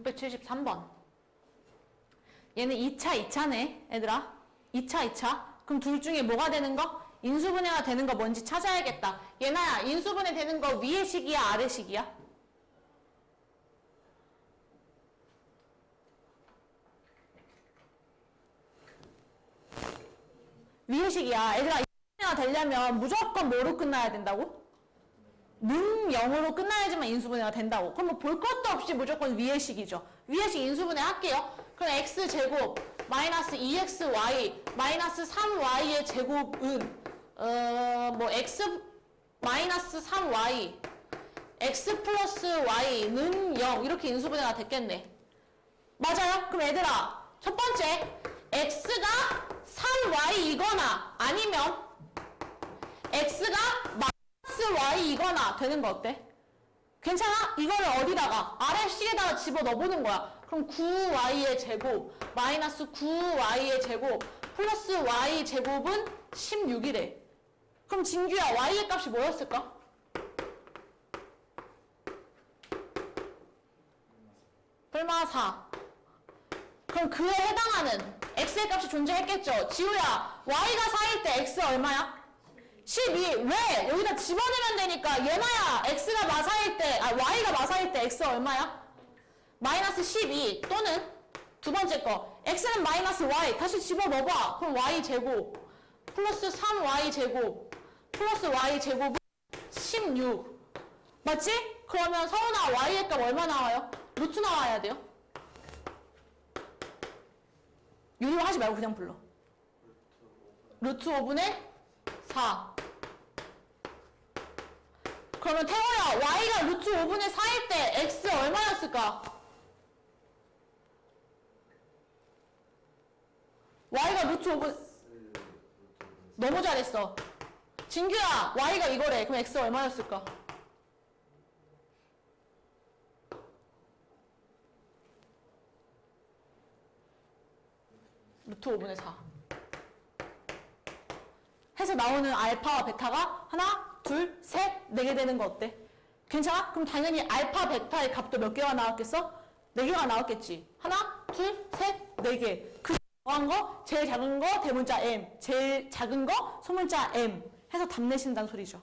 673번. 얘는 2차, 2차네, 얘들아. 2차, 2차. 그럼 둘 중에 뭐가 되는 거? 인수분해가 되는 거 뭔지 찾아야겠다. 얘나야, 인수분해 되는 거 위의 식이야, 아래 식이야? 위의 식이야. 얘들아, 인수분해가 되려면 무조건 뭐로 끝나야 된다고? 는 0으로 끝나야지만 인수분해가 된다고. 그럼 뭐 볼 것도 없이 무조건 위의 식이죠. 위의 식 인수분해 할게요. 그럼 x제곱 마이너스 2xy 마이너스 3y의 제곱은 뭐 x 마이너스 3y x 플러스 y는 0 이렇게 인수분해가 됐겠네. 맞아요? 그럼 얘들아 첫 번째 x가 3y이거나 아니면 x가 마이너스 y이거나 되는 거 어때? 괜찮아? 이거를 어디다가 아래 식에다가 집어 넣어보는 거야. 그럼 9y의 제곱 마이너스 9y의 제곱 플러스 y 제곱은 16이래. 그럼 진규야 y의 값이 뭐였을까? 얼마 4. 그럼 그에 해당하는 x의 값이 존재했겠죠. 지우야 y가 4일 때 x 얼마야? 12. 왜? 여기다 집어넣으면 되니까 얘나야 x가 마사일 때 y가 마사일 때 x 얼마야? 마이너스 12 또는 두 번째 거 x는 마이너스 y 다시 집어넣어봐. 그럼 y 제곱 플러스 3y 제곱 플러스 y 제곱은 16 맞지? 그러면 서운아 y의 값 얼마 나와요? 루트 나와야 돼요. 유리로 하지 말고 그냥 불러. 루트 5분의 4. 그러면 태호야 y가 루트 5분의 4일 때 x 얼마였을까? y가 루트 5분 너무 잘했어. 진규야 y가 이거래. 그럼 x 얼마였을까? 루트 5분의 4 해서 나오는 알파와 베타가 하나, 둘, 셋, 4개 되는 거 어때? 괜찮아? 그럼 당연히 알파, 베타의 값도 몇 개가 나왔겠어? 4개가 나왔겠지. 하나, 둘, 셋, 4개. 그 더한 거, 제일 작은 거, 대문자 M, 제일 작은 거, 소문자 M 해서 답 내신다는 소리죠.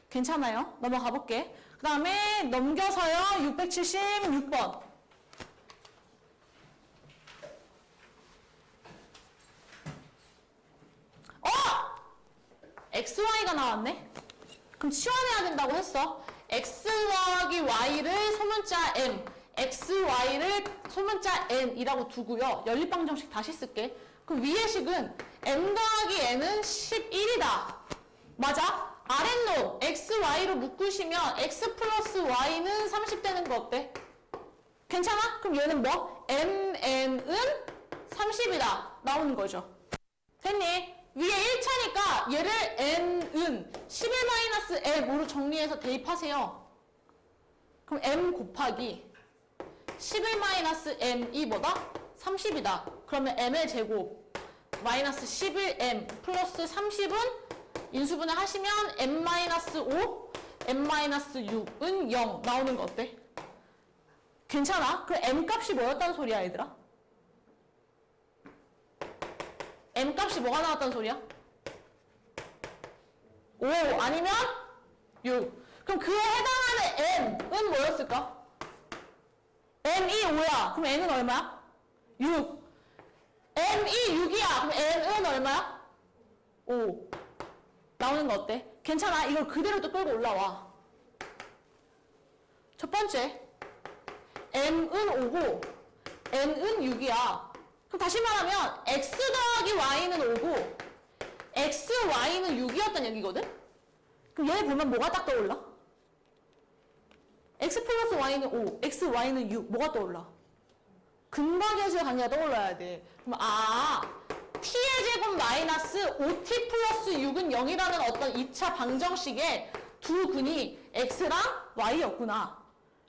괜찮아요? 넘어가 볼게. 그 다음에 넘겨서요. 676번. XY가 나왔네? 그럼 치환해야 된다고 했어. X 더하기 Y를 소문자 M, XY를 소문자 N이라고 두고요. 연립방정식 다시 쓸게. 그럼 위의 식은 M 더하기 N은 11이다. 맞아? 아랫놈 XY로 묶으시면 X 플러스 Y는 30 되는 거 어때? 괜찮아? 그럼 얘는 뭐? MN은 30이다. 나오는 거죠. 됐니? 위에 1차니까 얘를 n은 11-m으로 정리해서 대입하세요. 그럼 m 곱하기 11-m이 뭐다? 30이다. 그러면 m의 제곱 마이너스 11m 플러스 30은 인수분해 하시면 m-5, m-6은 0 나오는 거 어때? 괜찮아? 그 m 값이 뭐였다는 소리야 얘들아? m 값이 뭐가 나왔다는 소리야? 5 아니면 6. 그럼 그에 해당하는 n은 뭐였을까? m이 5야. 그럼 n은 얼마야? 6. m이 6이야. 그럼 n은 얼마야? 5. 나오는 거 어때? 괜찮아. 이걸 그대로 또 끌고 올라와. 첫 번째 m은 5고 n은 6이야. 그럼 다시 말하면 x 더하기 y는 5고 x, y는 6이었단 얘기거든? 그럼 얘 보면 뭐가 딱 떠올라? x 플러스 y는 5, x, y는 6 뭐가 떠올라? 근각에서의 관계가 떠올라야 돼. 그럼 t의 제곱 마이너스 5t 플러스 6은 0이라는 어떤 2차 방정식의 두 근이 x랑 y였구나.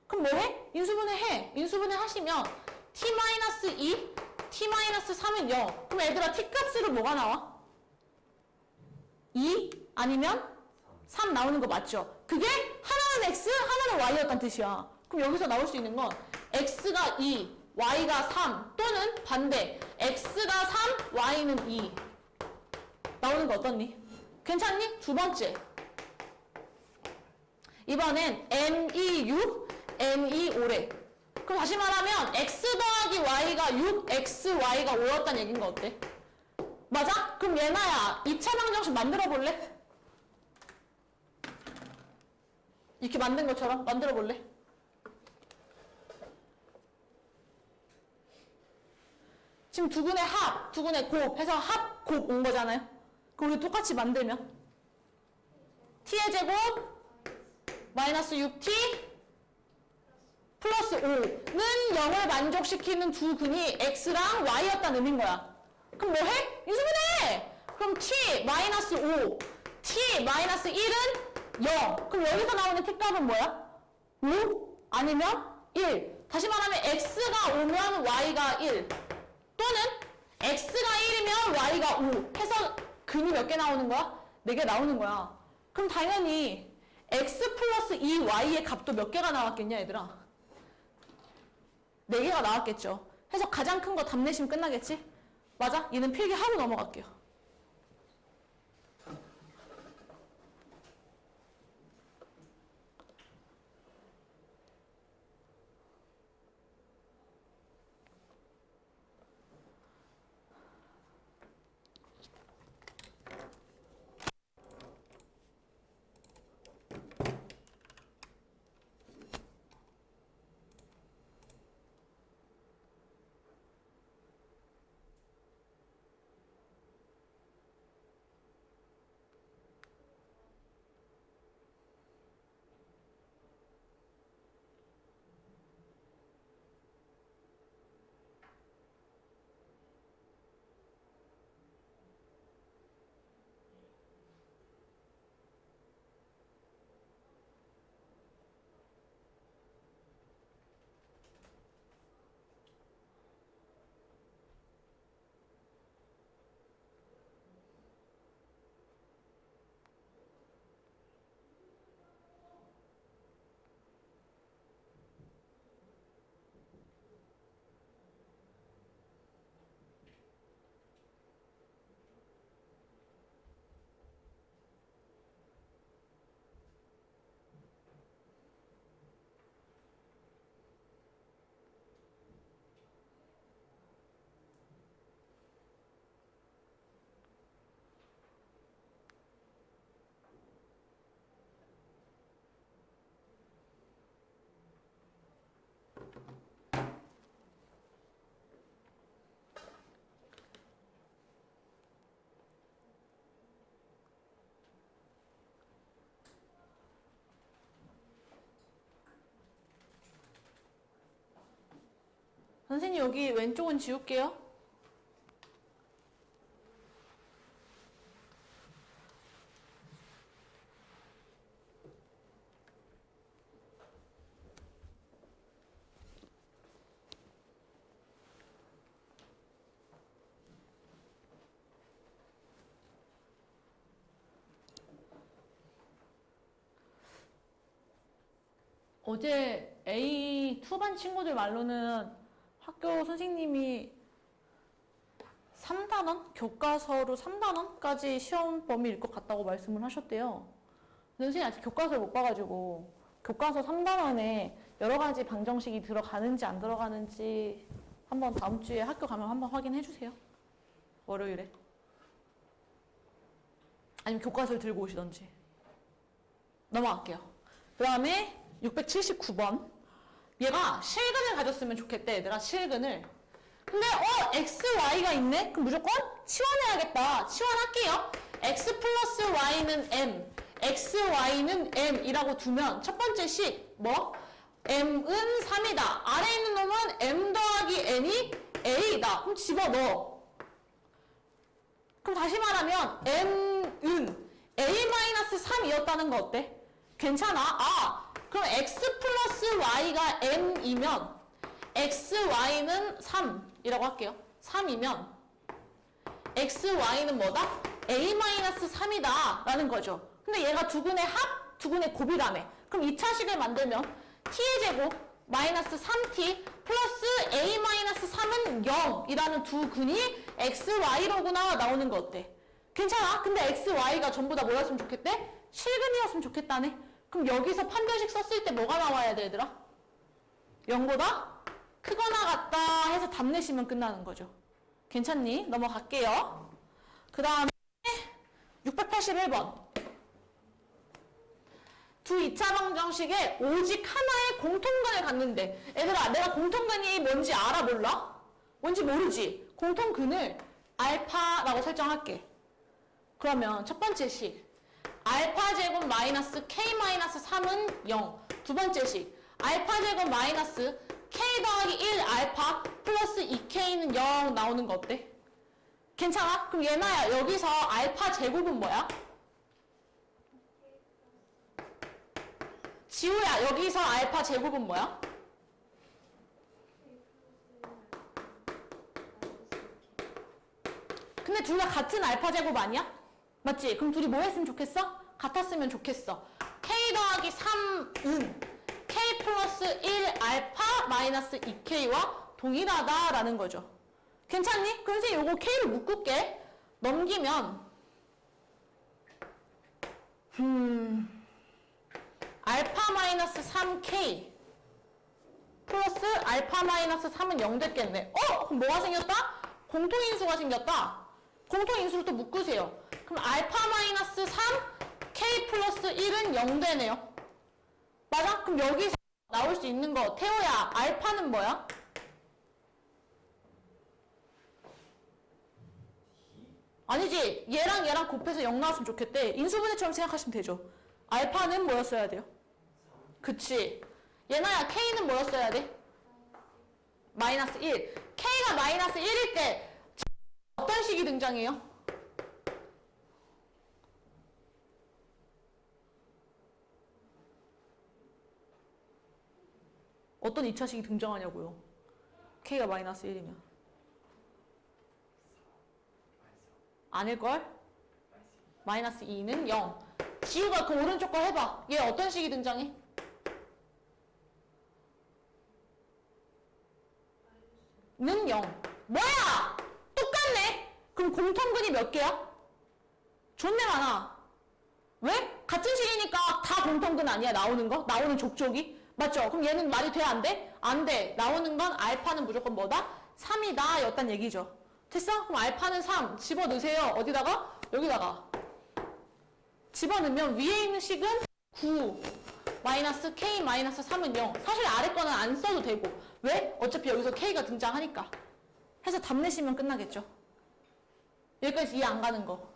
그럼 뭐 해? 인수분해 해. 인수분해 하시면 t-2 t-3은 0. 그럼 얘들아 t값으로 뭐가 나와? 2 아니면 3 나오는 거 맞죠? 그게 하나는 x, 하나는 y였단 뜻이야. 그럼 여기서 나올 수 있는 건 x가 2, y가 3 또는 반대 x가 3, y는 2 나오는 거 어떻니? 괜찮니? 두 번째 이번엔 m2 6, m2 5래. 그럼 다시 말하면 x 더하기 y가 6, x, y가 5였다는 얘기인 거 어때? 맞아? 그럼 예나야 2차 방정식 만들어 볼래? 이렇게 만든 것처럼 만들어 볼래? 지금 두근의 합, 두근의 곱 해서 합, 곱 온 거잖아요? 그럼 우리 똑같이 만들면 t의 제곱 마이너스 6t 플러스 5는 0을 만족시키는 두 근이 x랑 y였다는 의미인 거야. 그럼 뭐 해? 인수분해! 그럼 t 마이너스 5, t 마이너스 1은 0. 그럼 여기서 나오는 t값은 뭐야? 5? 아니면 1. 다시 말하면 x가 5면 y가 1. 또는 x가 1이면 y가 5. 해서 근이 몇 개 나오는 거야? 4개 나오는 거야. 그럼 당연히 x 플러스 2y의 값도 몇 개가 나왔겠냐 얘들아? 4개가 나왔겠죠. 해서 가장 큰 거 답 내시면 끝나겠지? 맞아? 얘는 필기하고 넘어갈게요. 선생님 여기 왼쪽은 지울게요. 어제 A2반 친구들 말로는 학교 선생님이 3단원? 교과서로 3단원까지 시험 범위일 것 같다고 말씀을 하셨대요. 근데 선생님이 아직 교과서를 못 봐가지고 교과서 3단원에 여러 가지 방정식이 들어가는지 안 들어가는지 한번 다음 주에 학교 가면 한번 확인해 주세요. 월요일에. 아니면 교과서를 들고 오시던지. 넘어갈게요. 그 다음에 679번. 얘가 실근을 가졌으면 좋겠대, 얘들아. 실근을. 근데 x, y가 있네? 그럼 무조건 치환해야겠다. 치환할게요. x 플러스 y는 m, x, y는 m 이라고 두면 첫 번째 식 뭐? m은 3이다. 아래에 있는 놈은 m 더하기 n이 a다. 그럼 집어넣어. 그럼 다시 말하면 m은 a-3이었다는 거 어때? 괜찮아? 그럼 x 플러스 y가 m이면 x, y는 3이라고 할게요. 3이면 x, y는 뭐다? a-3이다 라는 거죠. 근데 얘가 두근의 합, 두근의 곱이라며. 그럼 2차식을 만들면 t의 제곱 마이너스 3t 플러스 a 마이너스 3은 0이라는 두 근이 x, y로구나 나오는 거 어때? 괜찮아? 근데 x, y가 전부 다 뭐였으면 좋겠대? 실근이었으면 좋겠다네. 그럼 여기서 판별식 썼을 때 뭐가 나와야 돼, 얘들아? 0보다 크거나 같다 해서 답 내시면 끝나는 거죠. 괜찮니? 넘어갈게요. 그 다음에 681번. 두 2차 방정식에 오직 하나의 공통근을 갖는데, 얘들아 내가 공통근이 뭔지 알아 몰라? 뭔지 모르지? 공통근을 알파라고 설정할게. 그러면 첫 번째 식 알파 제곱 마이너스 k 마이너스 3은 0. 두 번째 식 알파 제곱 마이너스 k 더하기 1 알파 플러스 2k는 0 나오는 거 어때? 괜찮아? 그럼 얘나야 여기서 알파 제곱은 뭐야? 지우야 여기서 알파 제곱은 뭐야? 근데 둘 다 같은 알파 제곱 아니야? 맞지? 그럼 둘이 뭐 했으면 좋겠어? 같았으면 좋겠어. k 더하기 3은 k 플러스 1 알파 마이너스 2k와 동일하다라는 거죠. 괜찮니? 그럼 선생님 요거 k를 묶을게. 넘기면 알파 마이너스 3k 플러스 알파 마이너스 3은 0 됐겠네. 그럼 뭐가 생겼다? 공통인수가 생겼다. 공통인수를 또 묶으세요. 그럼 알파 마이너스 3 k 플러스 1은 0 되네요. 맞아? 그럼 여기서 나올 수 있는 거 태호야 알파는 뭐야? 아니지. 얘랑 얘랑 곱해서 0 나왔으면 좋겠대. 인수분해처럼 생각하시면 되죠. 알파는 뭐였어야 돼요? 그치. 얘나야 k는 뭐였어야 돼? 마이너스 1. k가 마이너스 1일 때 어떤 식이 등장해요? 어떤 2차식이 등장하냐고요. k가 마이너스 1이면. 아닐걸? 마이너스 2는 0. 지우가 그 오른쪽 거 해봐. 얘 어떤 식이 등장해? 는 0. 뭐야! 똑같네! 그럼 공통근이 몇 개야? 존내 많아. 왜? 같은 식이니까 다 공통근 아니야, 나오는 거? 나오는 족족이? 맞죠? 그럼 얘는 말이 돼, 안 돼? 안 돼. 나오는 건 알파는 무조건 뭐다? 3이다 였단 얘기죠. 됐어? 그럼 알파는 3 집어넣으세요. 어디다가? 여기다가. 집어넣으면 위에 있는 식은 9 마이너스 k 마이너스 3은 0. 사실 아래 거는 안 써도 되고. 왜? 어차피 여기서 k가 등장하니까. 해서 답 내시면 끝나겠죠. 여기까지 이해 안 가는 거.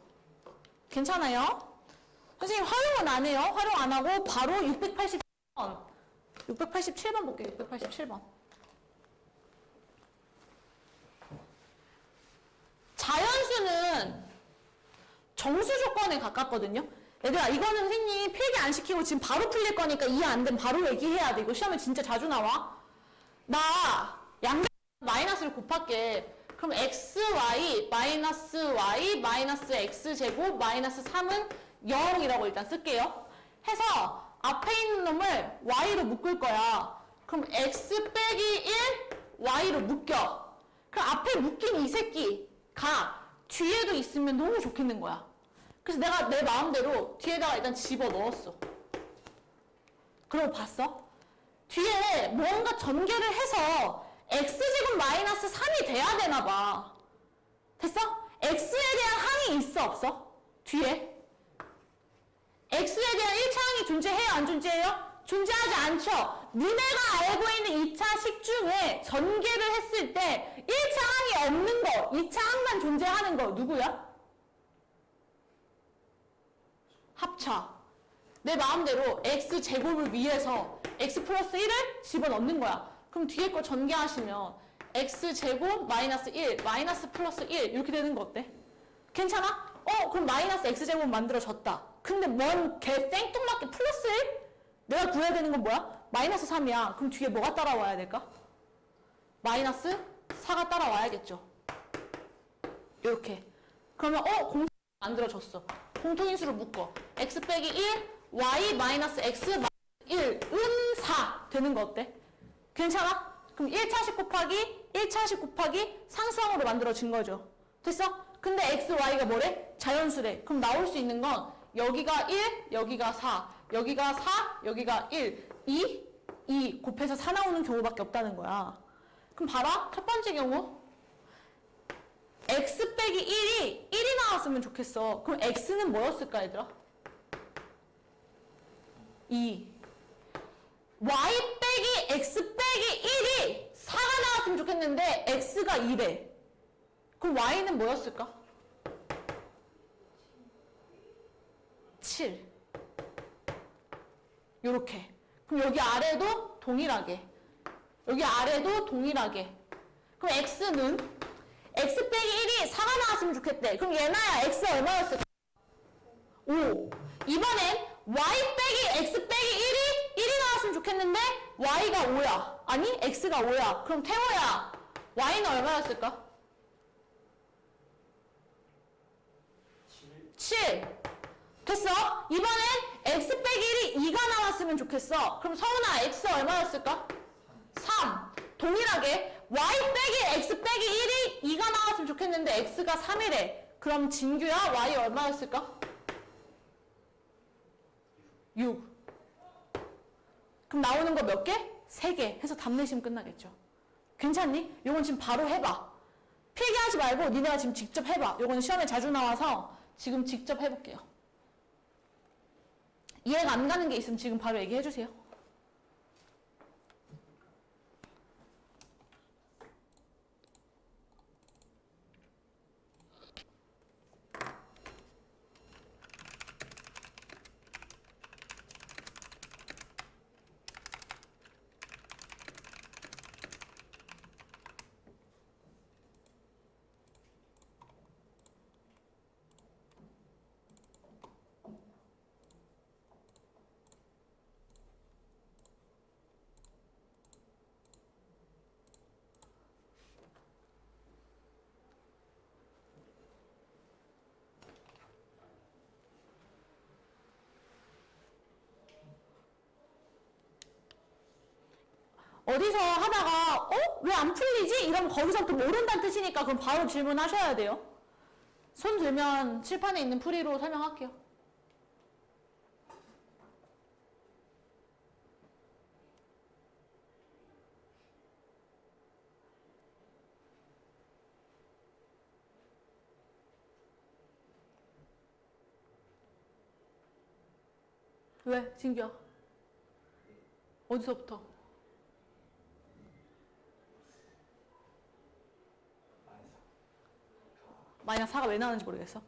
괜찮아요? 선생님 활용은 안 해요. 활용 안 하고 바로 687번. 687번 볼게요. 687번. 자연수는 정수 조건에 가깝거든요. 얘들아 이거는 선생님 필기 안 시키고 지금 바로 풀릴 거니까 이해 안 되면 바로 얘기해야 돼. 이거 시험에 진짜 자주 나와. 나 양변 마이너스를 곱할게. 그럼 xy 마이너스 y 마이너스 x제곱 마이너스 3은 0이라고 일단 쓸게요. 해서 앞에 있는 놈을 y로 묶을 거야. 그럼 x 빼기 1 y로 묶여. 그럼 앞에 묶인 이 새끼가 뒤에도 있으면 너무 좋겠는 거야. 그래서 내가 내 마음대로 뒤에다가 일단 집어 넣었어. 그러고 봤어? 뒤에 뭔가 전개를 해서 x제곱 마이너스 3이 돼야 되나 봐. 됐어? x에 대한 항이 있어 없어? 뒤에 x에 대한 1차 항이 존재해요 안 존재해요? 존재하지 않죠? 니네가 알고 있는 2차식 중에 전개를 했을 때 1차 항이 없는 거 2차 항만 존재하는 거 누구야? 합차. 내 마음대로 x제곱을 위해서 x 플러스 1을 집어넣는 거야. 그럼 뒤에 거 전개하시면 x제곱 마이너스 1 마이너스 플러스 1 이렇게 되는 거 어때? 괜찮아? 그럼 마이너스 x제곱 만들어졌다. 근데 뭔 개 생뚱맞게 플러스 1? 내가 구해야 되는 건 뭐야? 마이너스 3이야. 그럼 뒤에 뭐가 따라와야 될까? 마이너스 4가 따라와야겠죠. 이렇게. 그러면 공통 만들어졌어. 공통인수를 묶어. x 빼기 1 y 마이너스 x 마이너스 1 은 4 되는 거 어때? 괜찮아? 그럼 1차식 곱하기 1차식 곱하기 상수항으로 만들어진 거죠. 됐어? 근데 x, y가 뭐래? 자연수래. 그럼 나올 수 있는 건 여기가 1, 여기가 4, 여기가 4, 여기가 1, 2 곱해서 4 나오는 경우밖에 없다는 거야. 그럼 봐라. 첫 번째 경우 x 빼기 1이 나왔으면 좋겠어. 그럼 x는 뭐였을까 얘들아? 2. y 빼기 x 빼기 1이 4가 나왔으면 좋겠는데 x가 2래. 그럼 y는 뭐였을까? 7. 요렇게. 그럼 여기 아래도 동일하게. 여기 아래도 동일하게. 그럼 x는 x 빼기 1이 4가 나왔으면 좋겠대. 그럼 얘나야 x 얼마였을까? 5. 이번엔 y 빼기 x 빼기 1이 나왔으면 좋겠는데 y가 5야. 아니 x가 5야. 그럼 태호야 y는 얼마였을까? 7. 됐어? 이번엔 x 빼기 1이 2가 나왔으면 좋겠어. 그럼 서훈아 x 얼마였을까? 3. 동일하게 y 빼기 x 빼기 1이 2가 나왔으면 좋겠는데 x가 3이래. 그럼 진규야 y 얼마였을까? 6. 그럼 나오는 거 몇 개? 3개 해서 답 내시면 끝나겠죠. 괜찮니? 요건 지금 바로 해봐. 필기하지 말고 니네가 지금 직접 해봐. 요건 시험에 자주 나와서 지금 직접 해볼게요. 이해가 안 가는 게 있으면 지금 바로 얘기해 주세요. 어디서 하다가 왜 안 풀리지? 이러면 거기서부터 모른다는 뜻이니까 그럼 바로 질문하셔야 돼요. 손 들면 칠판에 있는 풀이로 설명할게요. 왜? 진규야. 어디서부터? 마이너스 4가 왜 나오는지 모르겠어?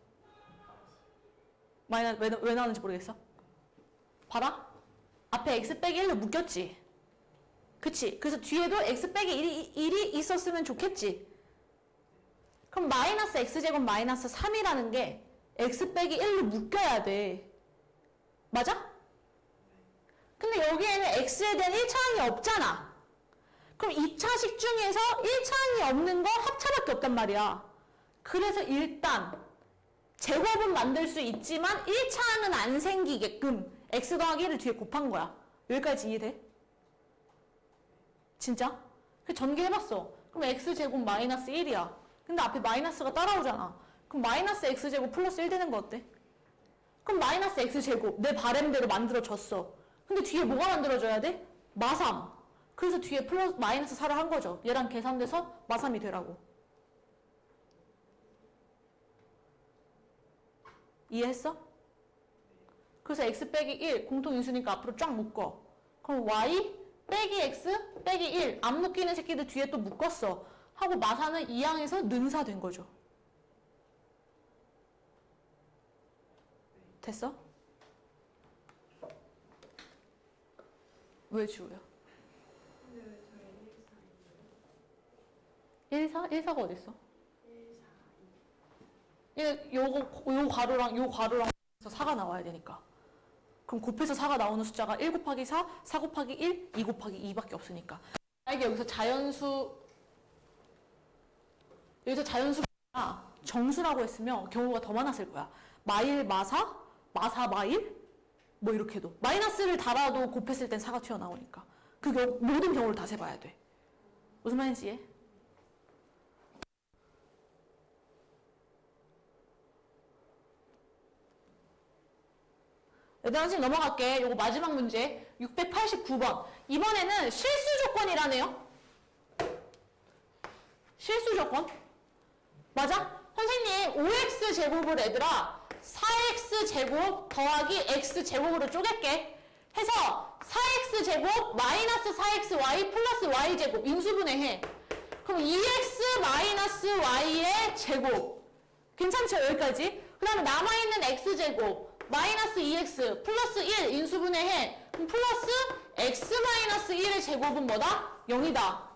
왜 나오는지 모르겠어? 봐라. 앞에 x 빼기 1로 묶였지? 그치? 그래서 뒤에도 x 빼기 1이 있었으면 좋겠지? 그럼 마이너스 x제곱 마이너스 3이라는 게 x 빼기 1로 묶여야 돼. 맞아? 근데 여기에는 x에 대한 1차항이 없잖아. 그럼 2차식 중에서 1차항이 없는 거 합차밖에 없단 말이야. 그래서 일단 제곱은 만들 수 있지만 1차항은 안 생기게끔 x 더하기 1을 뒤에 곱한 거야. 여기까지 이해돼? 진짜? 그 전개해봤어. 그럼 x제곱 마이너스 1이야. 근데 앞에 마이너스가 따라오잖아. 그럼 마이너스 x제곱 플러스 1 되는 거 어때? 그럼 마이너스 x제곱 내 바램대로 만들어졌어. 근데 뒤에 뭐가 만들어져야 돼? 마삼. 그래서 뒤에 플러스 마이너스 4를 한 거죠. 얘랑 계산돼서 마삼이 되라고. 이해했어? 그래서 x 빼기 1 공통인수니까 앞으로 쫙 묶어. 그럼 y 빼기 x 빼기 1 안 묶이는 새끼들 뒤에 또 묶었어. 하고 마사는 2항에서 능사 된 거죠. 됐어? 왜 지우야? 1사? 1사가 어딨어? 요 괄호랑 4가 나와야 되니까. 그럼 곱해서 4가 나오는 숫자가 1 곱하기 4, 4 곱하기 1, 2 곱하기 2밖에 없으니까. 만약에 여기서 자연수가 정수라고 했으면 경우가 더 많았을 거야. 마일, 마사, 마일 뭐 이렇게도. 마이너스를 달아도 곱했을 땐 4가 튀어나오니까. 모든 경우를 다 세봐야 돼. 무슨 말인지 이해? 얘들아 지금 넘어갈게. 요거 마지막 문제 689번. 이번에는 실수 조건이라네요. 실수 조건. 맞아? 선생님 5x 제곱을 얘들아 4x 제곱 더하기 x 제곱으로 쪼갤게. 해서 4x 제곱 마이너스 4xy 플러스 y 제곱 인수분해해. 그럼 2x 마이너스 y의 제곱. 괜찮죠? 여기까지. 그 다음에 남아있는 x 제곱 마이너스 2x 플러스 1 인수분해해. 그럼 플러스 x 마이너스 1의 제곱은 뭐다? 0이다.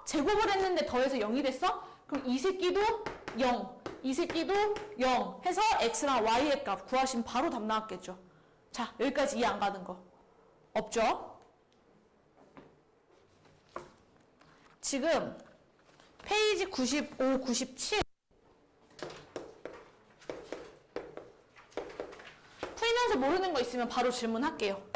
제곱을 했는데 더해서 0이 됐어? 그럼 이 새끼도 0, 이 새끼도 0 해서 x랑 y의 값 구하시면 바로 답 나왔겠죠. 자, 여기까지 이해 안 가는 거 없죠? 지금 페이지 95, 97 풀면서 모르는 거 있으면 바로 질문할게요.